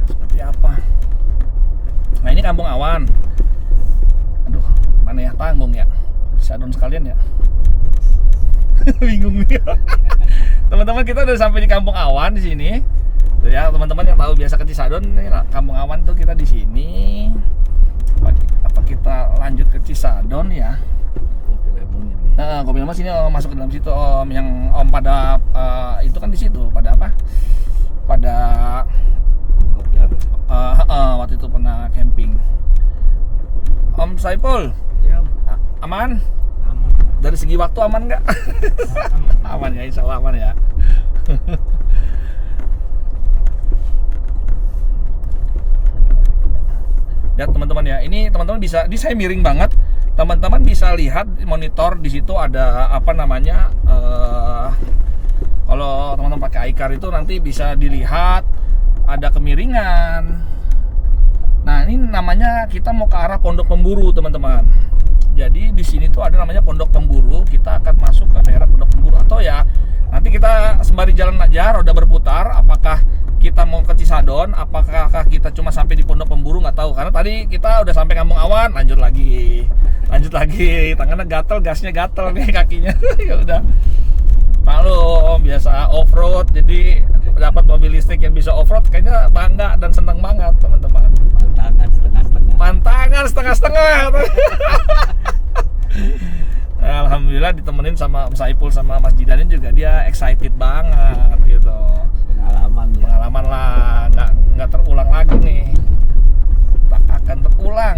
seperti apa. Nah ini Kampung Awan. Aduh, mana ya, tanggung ya, Cisadon sekalian ya. Bingung nih. Teman-teman, kita udah sampai di Kampung Awan di sini. Tuh ya, teman-teman yang tahu biasa ke Cisadon, nih Kampung Awan tuh kita di sini. Apa kita lanjut ke Cisadon ya? Nah, Kopi Lemas ini masuk ke dalam situ Om, yang Om pada itu kan di situ pada apa? Pada waktu itu pernah camping. Om Saipul, Ya, aman? aman. Dari segi waktu aman nggak? Aman ya, insya Allah aman ya. Ya teman-teman ya, ini teman-teman bisa, ini saya miring banget. Teman-teman bisa lihat monitor di situ ada apa namanya, kalau teman-teman pakai iCar itu nanti bisa dilihat ada kemiringan. Nah ini namanya kita mau ke arah Pondok Pemburu teman-teman. Jadi di sini tuh ada namanya Pondok Pemburu. Kita akan masuk ke daerah Pondok Pemburu atau ya nanti kita sembari jalan aja roda berputar. Apakah kita mau ke Cisadon? Apakah kita cuma sampai di Pondok Pemburu? Nggak tahu. Karena tadi kita udah sampai Kampung Awan, lanjut lagi. Tangannya gatel, gasnya gatel nih kakinya. Ya udah. Maklum biasa off-road, jadi dapat mobil listrik yang bisa off-road kayaknya bangga dan seneng banget teman-teman. Pantangan setengah-setengah. Alhamdulillah ditemenin sama Om Saipul sama Mas Jidanin juga, dia excited banget gitu. Pengalaman lah, nggak terulang lagi nih. Tak akan terulang.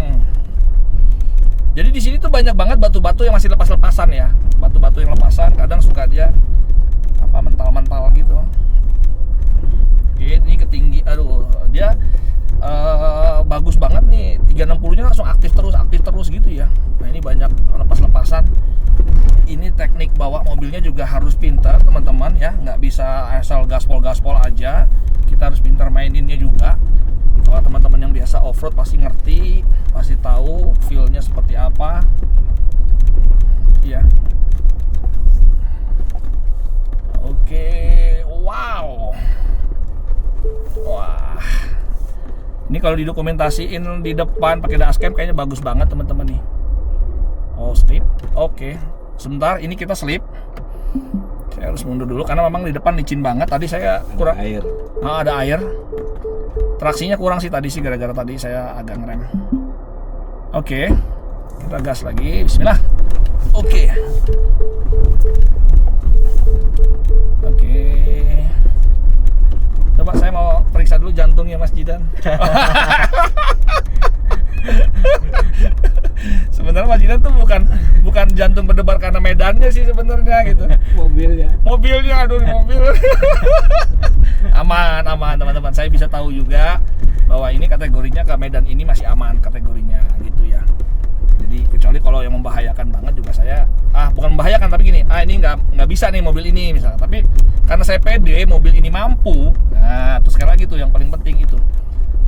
Jadi di sini tuh banyak banget batu-batu yang masih lepas-lepasan ya. Batu-batu yang lepasan kadang suka dia apa mental-mental gitu. Oke, ini ketinggi, aduh dia bagus banget nih, 360 nya langsung aktif terus gitu ya. Nah ini banyak lepas-lepasan. Ini teknik bawa mobilnya juga harus pintar teman-teman ya, nggak bisa asal gaspol aja. Kita harus pintar maininnya juga. Kalau teman-teman yang biasa off-road pasti ngerti, pasti tahu feel-nya seperti apa. Iya. Oke, wow. Wah. Ini kalau didokumentasiin di depan pakai dashcam kayaknya bagus banget teman-teman nih. Oh, slip. Oke. Sebentar, ini kita slip. Saya harus mundur dulu karena memang di depan licin banget. Tadi saya kurang air. Ada air. Traksinya kurang sih tadi sih, gara-gara tadi saya agak ngerem. Oke. Kita gas lagi. Bismillah. Oke. Coba saya mau periksa dulu jantungnya Mas Jidan. Sebenarnya Mas Jidan tuh bukan jantung berdebar karena medannya sih sebenarnya gitu. Mobilnya aduh mobil. Aman teman-teman. Saya bisa tahu juga bahwa ini kategorinya ke Medan ini masih aman kategorinya gitu ya. Jadi kecuali kalau yang membahayakan banget juga saya bukan membahayakan tapi gini, ini nggak bisa nih mobil ini misalnya. Tapi karena saya pede mobil ini mampu. Nah, terus sekali lagi tuh yang paling penting itu.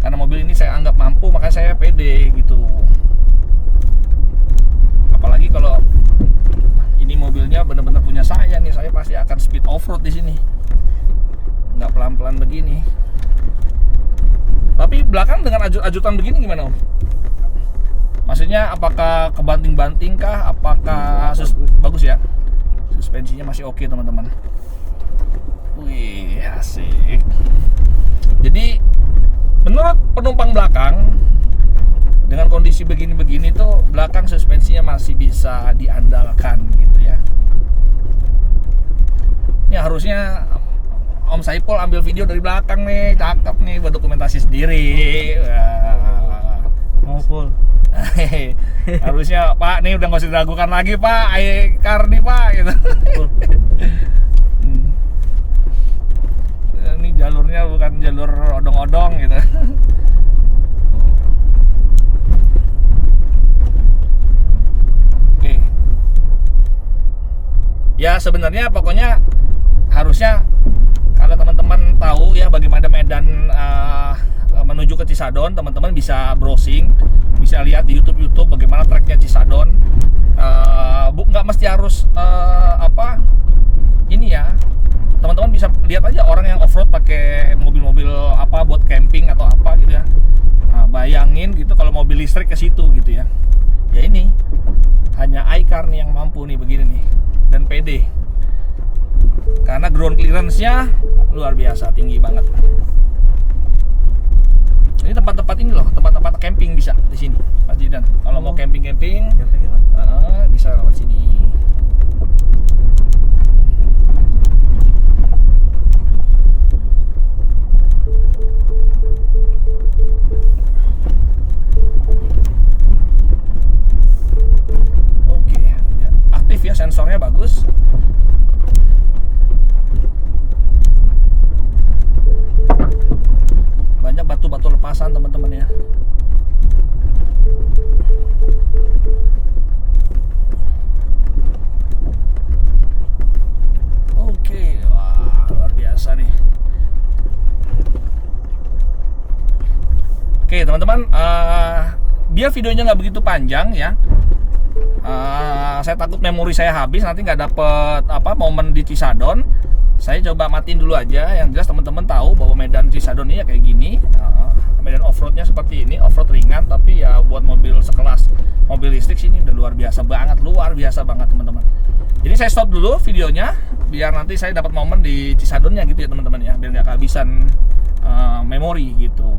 Karena mobil ini saya anggap mampu, makanya saya pede gitu. Apalagi kalau ini mobilnya benar-benar punya saya nih, saya pasti akan speed off-road di sini. Nggak pelan-pelan begini. Tapi belakang dengan ajut-ajutan begini gimana, Om? Maksudnya apakah kebanting-banting kah? Apakah bagus ya? Suspensinya masih oke, teman-teman. Wih, asik. Jadi menurut penumpang belakang, dengan kondisi begini-begini tuh belakang suspensinya masih bisa diandalkan gitu ya. Ini harusnya Om Saipul ambil video dari belakang nih, cakep nih buat dokumentasi sendiri. Mau full. Harusnya Pak nih udah nggak usah diragukan lagi Pak, iCar nih Pak gitu. Ini jalurnya bukan jalur odong-odong gitu. Oke. Ya sebenarnya pokoknya harusnya kalau teman-teman tahu ya bagaimana medan menuju ke Cisadon, teman-teman bisa browsing, bisa lihat di YouTube bagaimana treknya Cisadon. Nggak mesti harus ini ya, teman-teman bisa lihat aja orang yang off-road pakai mobil-mobil apa buat camping atau apa gitu ya. Nah, bayangin gitu kalau mobil listrik ke situ gitu ya. Ya ini hanya iCar nih yang mampu nih begini nih, dan pede. Karena ground clearance-nya luar biasa tinggi banget. Ini tempat-tempat ini loh, tempat-tempat camping bisa di sini, Mas Jidan. Kalau mau camping-camping, bisa lewat sini. Oke, ya, aktif ya, sensornya bagus. Banyak batu-batu lepasan teman-teman ya. Oke, wah luar biasa nih. Oke teman-teman, biar videonya nggak begitu panjang ya. Saya takut memori saya habis, nanti nggak dapet momen di Cisadon. Saya coba matiin dulu aja. Yang jelas teman-teman tahu bahwa medan Cisadon ini ya kayak gini. Medan off-roadnya seperti ini, off-road ringan, tapi ya buat mobil sekelas mobil listrik sini udah luar biasa banget teman-teman. Jadi saya stop dulu videonya, biar nanti saya dapat momen di Cisadonnya gitu ya teman-teman ya, biar nggak kehabisan memori gitu.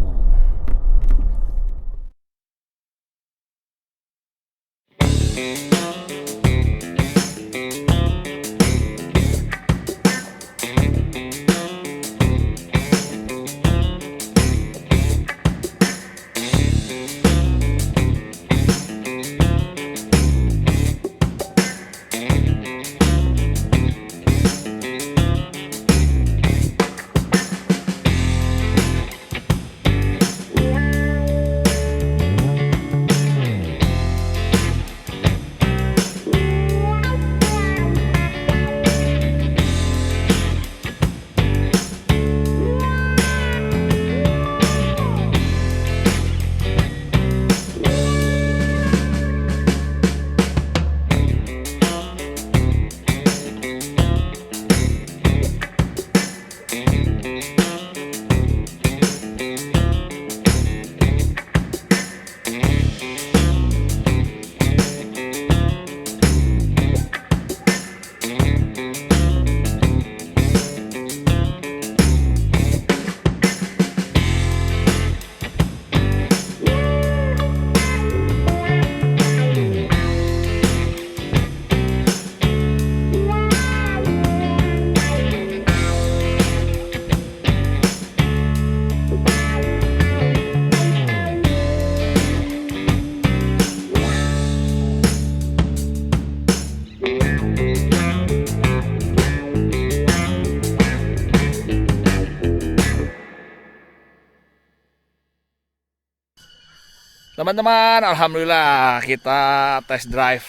Teman-teman, alhamdulillah kita test drive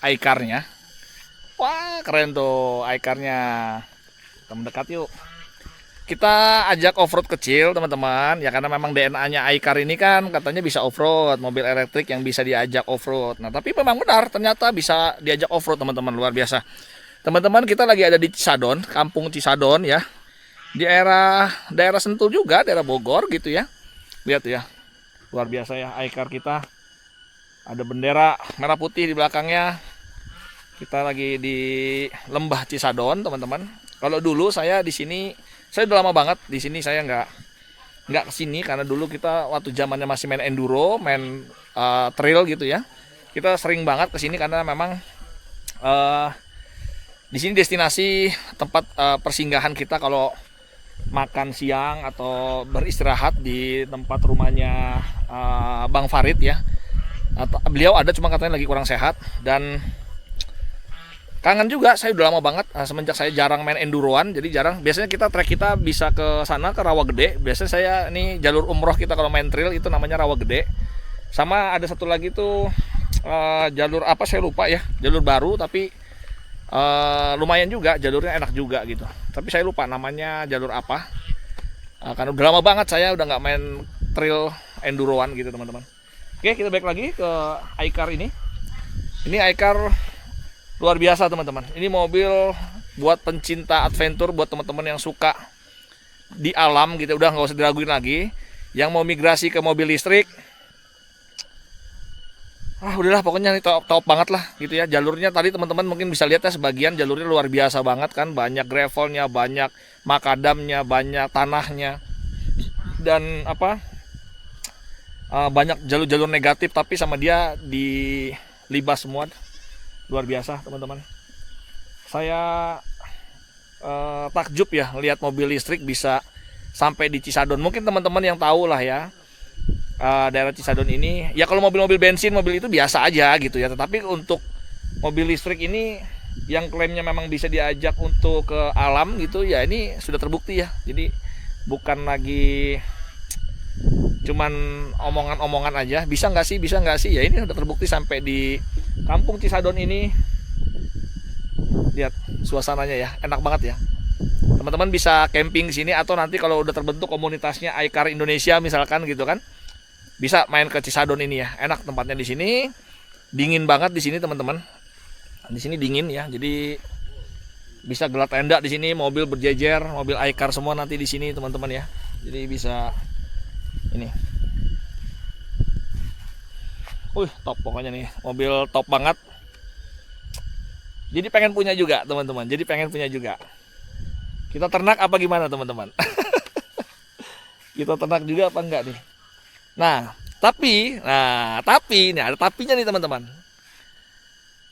iCar-nya. Wah, keren tuh iCar-nya. kita mendekat yuk. Kita ajak off-road kecil teman-teman, ya karena memang DNA-nya iCar ini kan katanya bisa off-road, mobil elektrik yang bisa diajak off-road. Nah tapi memang benar, ternyata bisa diajak off-road teman-teman, luar biasa. Teman-teman, kita lagi ada di Cisadon, kampung Cisadon ya, di daerah Sentul juga, daerah Bogor gitu ya. Lihat ya, luar biasa ya iCar kita. Ada bendera merah putih di belakangnya. Kita lagi di Lembah Cisadon teman-teman. Kalau dulu saya di sini, saya udah lama banget di sini, saya nggak kesini karena dulu kita waktu zamannya masih main enduro, main trail gitu ya. Kita sering banget kesini karena memang di sini destinasi tempat persinggahan kita kalau makan siang atau beristirahat di tempat rumahnya Bang Farid ya. Beliau ada, cuma katanya lagi kurang sehat dan kangen juga. Saya udah lama banget semenjak saya jarang main enduroan, jadi jarang. Biasanya trek kita bisa ke sana ke Rawa Gede. Biasanya saya ini jalur umroh kita kalau main trail itu namanya Rawa Gede. Sama ada satu lagi tuh jalur apa saya lupa ya, jalur baru tapi lumayan juga, jalurnya enak juga gitu. Tapi saya lupa namanya jalur apa. Karena udah lama banget saya udah nggak main trail enduroan gitu teman-teman. Oke, kita balik lagi ke iCar ini. Ini iCar luar biasa teman-teman. Ini mobil buat pencinta adventure, buat teman-teman yang suka di alam gitu. Udah nggak usah diraguin lagi. Yang mau migrasi ke mobil listrik, udahlah pokoknya ini top banget lah gitu ya. Jalurnya tadi teman-teman mungkin bisa lihat ya, sebagian jalurnya luar biasa banget kan. Banyak gravelnya, banyak makadamnya, banyak tanahnya, dan banyak jalur-jalur negatif tapi sama dia dilibas semua. Luar biasa teman-teman. Saya takjub ya lihat mobil listrik bisa sampai di Cisadon. Mungkin teman-teman yang tahu lah ya, daerah Cisadon ini ya, kalau mobil-mobil bensin, mobil itu biasa aja gitu ya. Tetapi untuk mobil listrik ini yang klaimnya memang bisa diajak untuk ke alam gitu ya, ini sudah terbukti ya. Jadi bukan lagi cuman omongan-omongan aja, bisa nggak sih ya, ini udah terbukti sampai di kampung Cisadon ini. Lihat suasananya ya, enak banget ya. Teman-teman bisa camping di sini, atau nanti kalau udah terbentuk komunitasnya iCar Indonesia misalkan gitu kan, bisa main ke Cisadon ini ya. Enak tempatnya di sini, dingin banget di sini teman-teman. Di sini dingin ya, jadi bisa gelar tenda di sini, mobil berjejer, mobil iCar semua nanti di sini teman-teman ya. Jadi bisa ini. Top pokoknya nih, mobil top banget. Jadi pengen punya juga teman-teman. Kita ternak apa gimana teman-teman? Kita ternak juga apa enggak nih? Nah tapi ini ada tapinya nih teman-teman.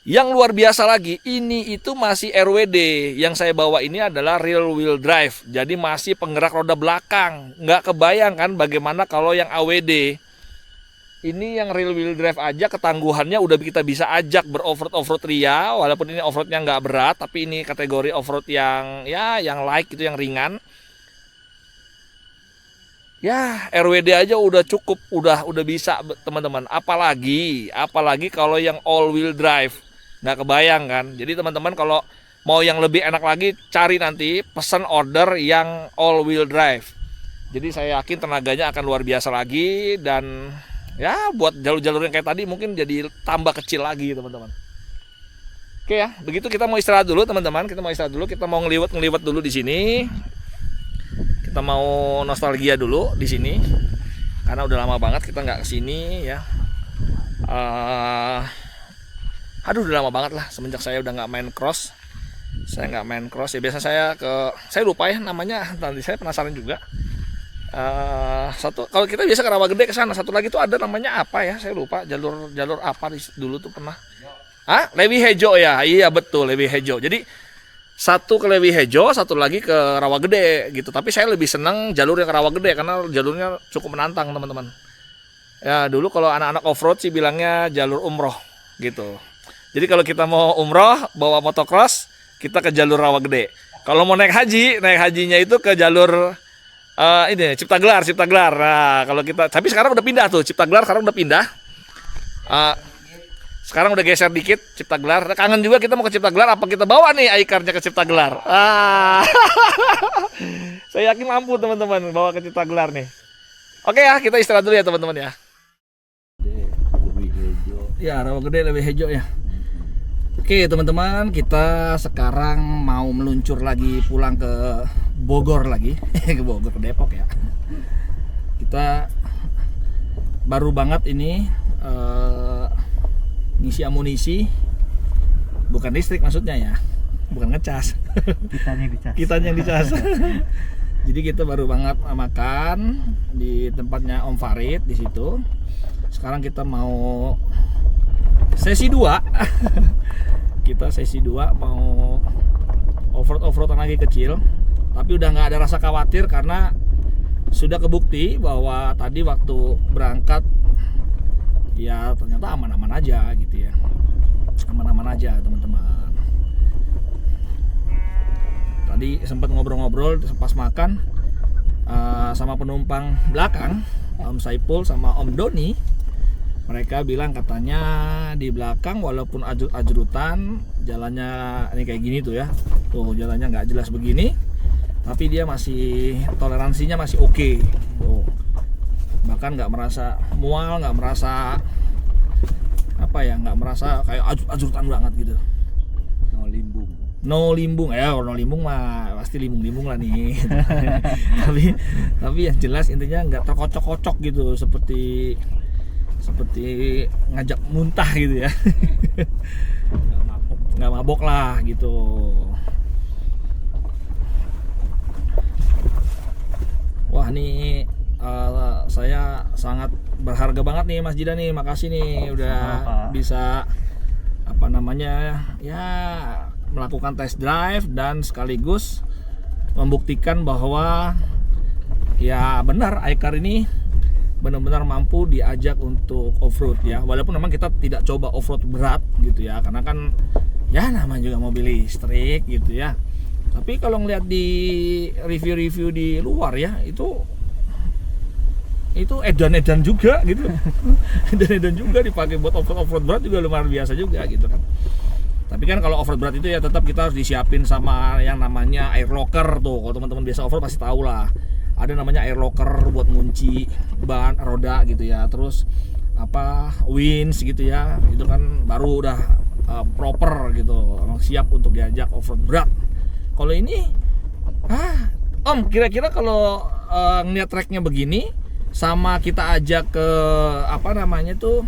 Yang luar biasa lagi, ini itu masih RWD. Yang saya bawa ini adalah rear wheel drive. Jadi masih penggerak roda belakang. Nggak kebayang kan bagaimana kalau yang AWD. Ini yang rear wheel drive aja ketangguhannya udah kita bisa ajak beroff-road ria. Walaupun ini off-roadnya nggak berat, tapi ini kategori off-road yang light gitu, yang ringan. Ya RWD aja udah cukup, udah bisa teman-teman. Apalagi kalau yang all wheel drive, nggak kebayang kan. Jadi teman-teman kalau mau yang lebih enak lagi, cari nanti pesan order yang all wheel drive. Jadi saya yakin tenaganya akan luar biasa lagi, dan ya buat jalur-jalur yang kayak tadi mungkin jadi tambah kecil lagi teman-teman. Oke ya, begitu kita mau istirahat dulu teman-teman. Kita mau ngeliwat dulu di sini. Kita mau nostalgia dulu di sini karena udah lama banget kita nggak kesini ya. Udah lama banget lah semenjak saya udah nggak main cross. Ya biasa saya lupa ya namanya. Nanti saya penasaran juga. Kalau kita biasa ke Rawa Gede ke sana. Satu lagi tuh ada namanya apa ya? Saya lupa jalur apa dulu tuh pernah. Lewi Hejo ya. Iya betul, Lewi Hejo. Jadi satu ke Lewi Hejo, satu lagi ke Rawa Gede gitu. Tapi saya lebih senang jalur yang ke Rawa Gede karena jalurnya cukup menantang teman-teman. Ya dulu kalau anak-anak off-road sih bilangnya jalur umroh gitu. Jadi kalau kita mau umroh bawa motocross, kita ke jalur Rawa Gede. Kalau mau naik hajinya itu ke jalur ini Cipta Gelar. Nah kalau kita, tapi sekarang udah pindah tuh, Cipta Gelar sekarang udah pindah. Sekarang udah geser dikit Cipta Gelar. Kangen juga kita mau ke Cipta Gelar. Apa kita bawa nih iCar-nya ke Cipta Gelar? Saya yakin mampu teman-teman bawa ke Cipta Gelar nih. Oke ya, kita istirahat dulu ya teman-teman ya. Lebih hijau. Ya, rawa gede lebih hijau ya. Oke teman-teman, kita sekarang mau meluncur lagi pulang ke Bogor lagi. Ke Bogor, ke Depok ya. Kita baru banget ini ngisi amunisi, bukan listrik maksudnya ya, bukan ngecas. Kitanya yang dicas. Jadi kita baru banget makan di tempatnya Om Farid di situ. Sekarang kita mau sesi 2. Kita sesi 2 mau offroad-offroadan lagi kecil. Tapi udah nggak ada rasa khawatir karena sudah kebukti bahwa tadi waktu berangkat ya ternyata aman-aman aja gitu ya, aman-aman aja teman-teman. Tadi sempat ngobrol-ngobrol pas makan sama penumpang belakang, Om Saipul sama Om Doni. Mereka bilang katanya di belakang walaupun ajrutan jalannya ini kayak gini tuh ya, tuh jalannya nggak jelas begini, tapi dia masih toleransinya masih oke. Tuh. Bahkan nggak merasa mual, nggak merasa apa ya, nggak merasa kayak ajrutan banget gitu. No limbung ya, no limbung mah pasti limbung lah nih. tapi yang jelas intinya nggak terkocok-kocok gitu seperti ngajak muntah gitu ya. Nggak mabok lah gitu. Wah nih saya sangat berharga banget nih Mas Jidan nih, makasih nih udah bisa apa namanya ya melakukan test drive dan sekaligus membuktikan bahwa ya benar iCar ini benar-benar mampu diajak untuk off-road ya, walaupun memang kita tidak coba off-road berat gitu ya, karena kan ya namanya juga mobil listrik gitu ya. Tapi kalau ngeliat di review-review di luar ya itu edan-edan juga gitu. Edan-edan juga dipakai buat off-road berat juga lumayan biasa juga gitu kan. Tapi kan kalau off-road berat itu ya tetap kita harus disiapin sama yang namanya air locker tuh. Kalau teman-teman biasa off-road pasti tahu lah. Ada namanya air locker buat ngunci ban roda gitu ya. Terus apa winch gitu ya. Itu kan baru udah proper gitu. Emang siap untuk diajak off-road berat. Kalau ini Om, kira-kira kalau ngeliat tracknya begini sama kita ajak ke apa namanya tuh,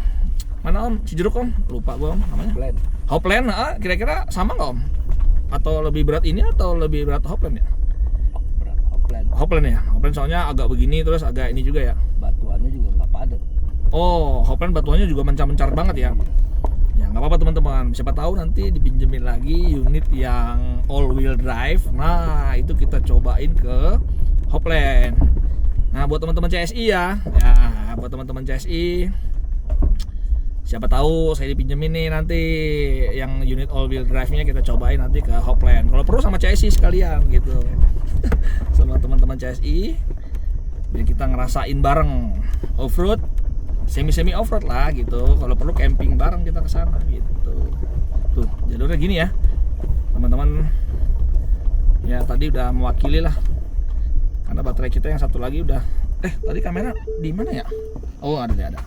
mana Om? Cijeruk Om? Lupa gua Om namanya. Hopland, kira-kira sama nggak Om? Atau lebih berat ini atau lebih berat Hopland ya? Hopland ya. Hopland soalnya agak begini terus agak ini juga ya. Batuannya juga nggak padat. Oh, Hopland batuannya juga mencar-mencar banget ya. Ya nggak apa-apa teman-teman. Siapa tahu nanti dipinjemin lagi unit yang all wheel drive. Nah itu kita cobain ke Hopland. Nah buat teman-teman CSI ya, buat teman-teman CSI, siapa tahu saya dipinjemin nih nanti yang unit all wheel drive-nya kita cobain nanti ke Hopland. Kalau perlu sama CSI sekalian gitu, sama teman-teman CSI, biar kita ngerasain bareng off-road, semi off-road lah gitu. Kalau perlu camping bareng kita ke sana gitu. Tuh jalurnya gini ya, teman-teman. Ya tadi udah mewakili lah. Karena baterai kita yang satu lagi udah tadi kamera di mana ya? Oh, ada.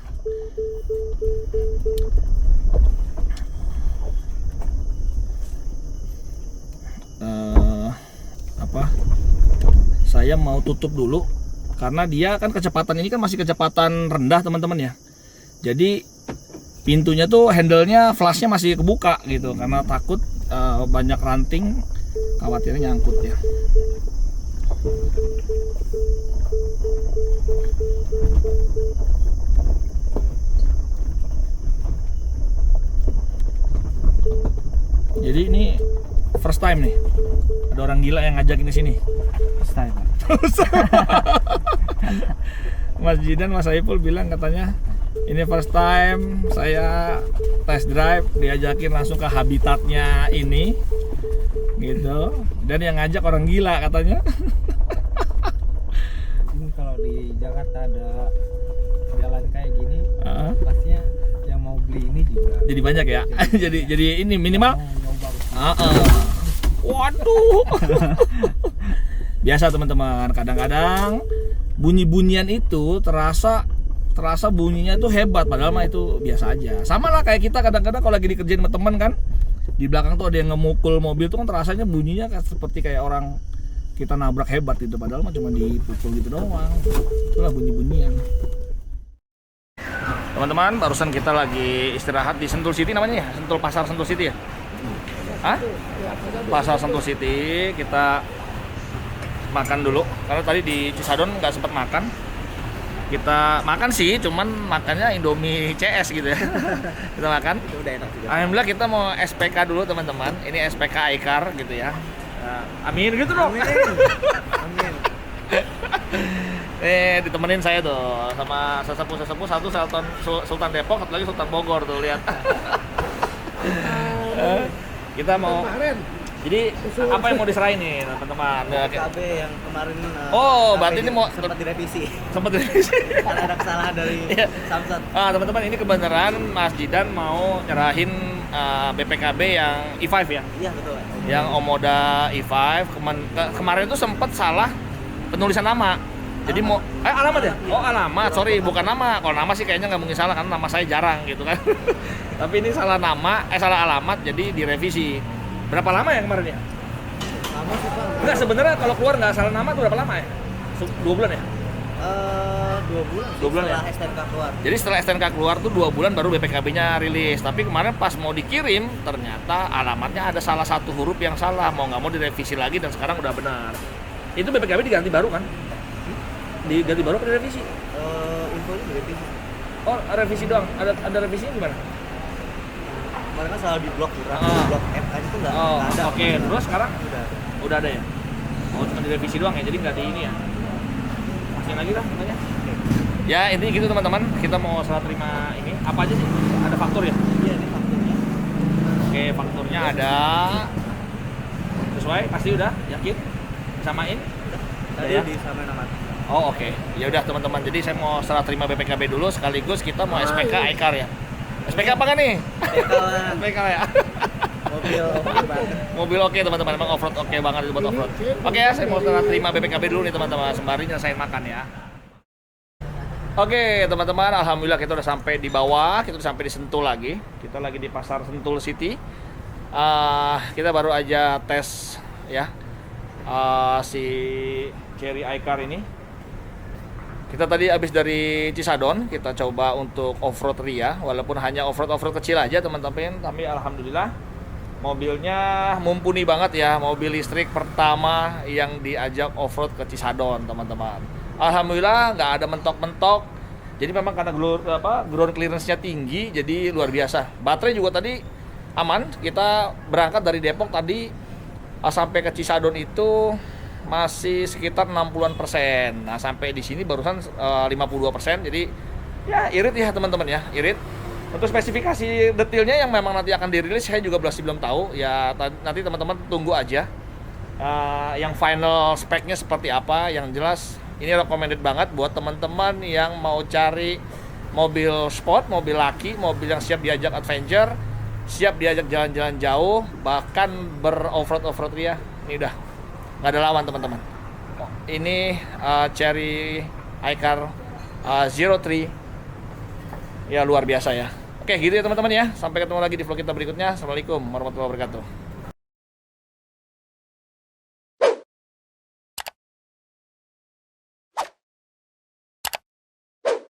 Saya mau tutup dulu karena dia kan kecepatan ini kan masih kecepatan rendah teman-teman ya. Jadi pintunya tuh handle-nya flashnya masih kebuka gitu karena takut banyak ranting, khawatirnya nyangkut ya. Jadi ini first time nih, ada orang gila yang ngajakin ke sini. First time. Mas Jidan, Mas Saipul bilang katanya ini first time saya test drive, diajakin langsung ke habitatnya ini, gitu. Dan yang ngajak orang gila katanya. Ini kalau di Jakarta ada jalan kayak gini, pastinya yang mau beli ini juga. Jadi banyak ya. jadi ini minimal. Waduh. Biasa teman-teman, kadang-kadang bunyi-bunyian itu terasa bunyinya itu hebat, padahal mah itu biasa aja. Sama lah kayak kita kadang-kadang kalau lagi dikerjain sama teman kan, di belakang tuh ada yang ngemukul mobil tuh kan terasanya bunyinya seperti kayak orang kita nabrak hebat gitu, padahal mah cuma dipukul gitu doang. Itulah bunyi-bunyian. Teman-teman, barusan kita lagi istirahat di Sentul City namanya ya? Pasar Sentul City ya? Hah? Pasar Sentul City, kita makan dulu karena tadi di Cisadon nggak sempat makan. Kita makan sih, cuman makannya Indomie CS gitu ya. Kita makan. Itu udah enak juga. Alhamdulillah kita mau SPK dulu teman-teman. Ini SPK iCar gitu ya. Amin gitu dong. Amin. Ditemenin saya tuh sama sesepuh satu Sultan Depok, satu lagi Sultan Bogor tuh, lihat. Kita mau. Jadi apa yang mau diserahin nih teman-teman? KB yang kemarin berarti ini mau sempat direvisi. Sempat direvisi. Karena ada kesalahan dari Samsat. Teman-teman, ini kebenaran Mas Jidan mau nyerahin BPKB yang i5 ya? Iya betul. Yang Omoda i5 kemarin itu sempat salah penulisan nama. Jadi mau alamat ya? Oh alamat, sorry bukan nama. Kalau nama sih kayaknya nggak mungkin salah karena nama saya jarang gitu kan. Tapi ini salah nama, salah alamat, jadi direvisi. Berapa lama ya kemarin ya? Lama sih Pak. Enggak, sebenarnya kalau keluar nggak salah nama tuh berapa lama ya? 2 bulan ya? 2 bulan. 2 bulan setelah ya? STNK keluar. Jadi setelah STNK keluar tuh 2 bulan baru BPKB-nya rilis. Tapi kemarin pas mau dikirim, ternyata alamatnya ada salah satu huruf yang salah. Mau nggak mau direvisi lagi dan sekarang udah benar. Itu BPKB diganti baru kan? Diganti baru atau direvisi? Infonya direvisi. Oh, revisi doang. Ada revisinya gimana? Kemarin kan salah di blok kurang. Ah. Blok F aja tuh nggak ada. Oke. Terus sekarang Udah. udah ada ya? Oh, cuma direvisi doang ya, jadi nggak di ini ya? Masukin lagi lah katanya. Ya, intinya gitu teman-teman. Kita mau serah terima ini. Apa aja sih? Ada faktur ya? Iya ini fakturnya. Oke, fakturnya ada. Sesuai? Pasti udah? Yakin? Samain? Tadi ya? disamain nama. Oh oke. Ya udah teman-teman. Jadi saya mau serah terima BPKB dulu sekaligus kita mau SPK iCar ya. SPK apa kan nih? SPK ya. Mobil banget. Mobil oke teman-teman, emang off-road oke banget itu buat off-road. Oke ya, saya mau terima BPKB dulu nih teman-teman, sembari nyelesain makan ya. Oke teman-teman, alhamdulillah kita udah sampai di bawah, kita udah sampai di Sentul lagi. Kita lagi di pasar Sentul City. Kita baru aja tes ya si Cherry iCar ini. Kita tadi habis dari Cisadon, kita coba untuk off-road ria, walaupun hanya off-road kecil aja teman-teman, tapi alhamdulillah mobilnya mumpuni banget ya, mobil listrik pertama yang diajak off-road ke Cisadon teman-teman. Alhamdulillah nggak ada mentok-mentok, jadi memang karena ground clearance-nya tinggi, jadi luar biasa. Baterai juga tadi aman, kita berangkat dari Depok tadi sampai ke Cisadon itu masih sekitar 60-an%. Nah, sampai di sini barusan 52%. Jadi ya irit ya teman-teman ya, irit. Untuk spesifikasi detailnya yang memang nanti akan dirilis saya juga masih belum tahu. Ya nanti teman-teman tunggu aja. Yang final speknya seperti apa, yang jelas ini recommended banget buat teman-teman yang mau cari mobil sport, mobil laki, mobil yang siap diajak adventure, siap diajak jalan-jalan jauh, bahkan ber-off-road ya. Ini udah nggak ada lawan teman-teman. Ini Cherry iCar 03 ya luar biasa ya. Oke gitu ya teman-teman ya, sampai ketemu lagi di vlog kita berikutnya. Assalamualaikum warahmatullahi wabarakatuh.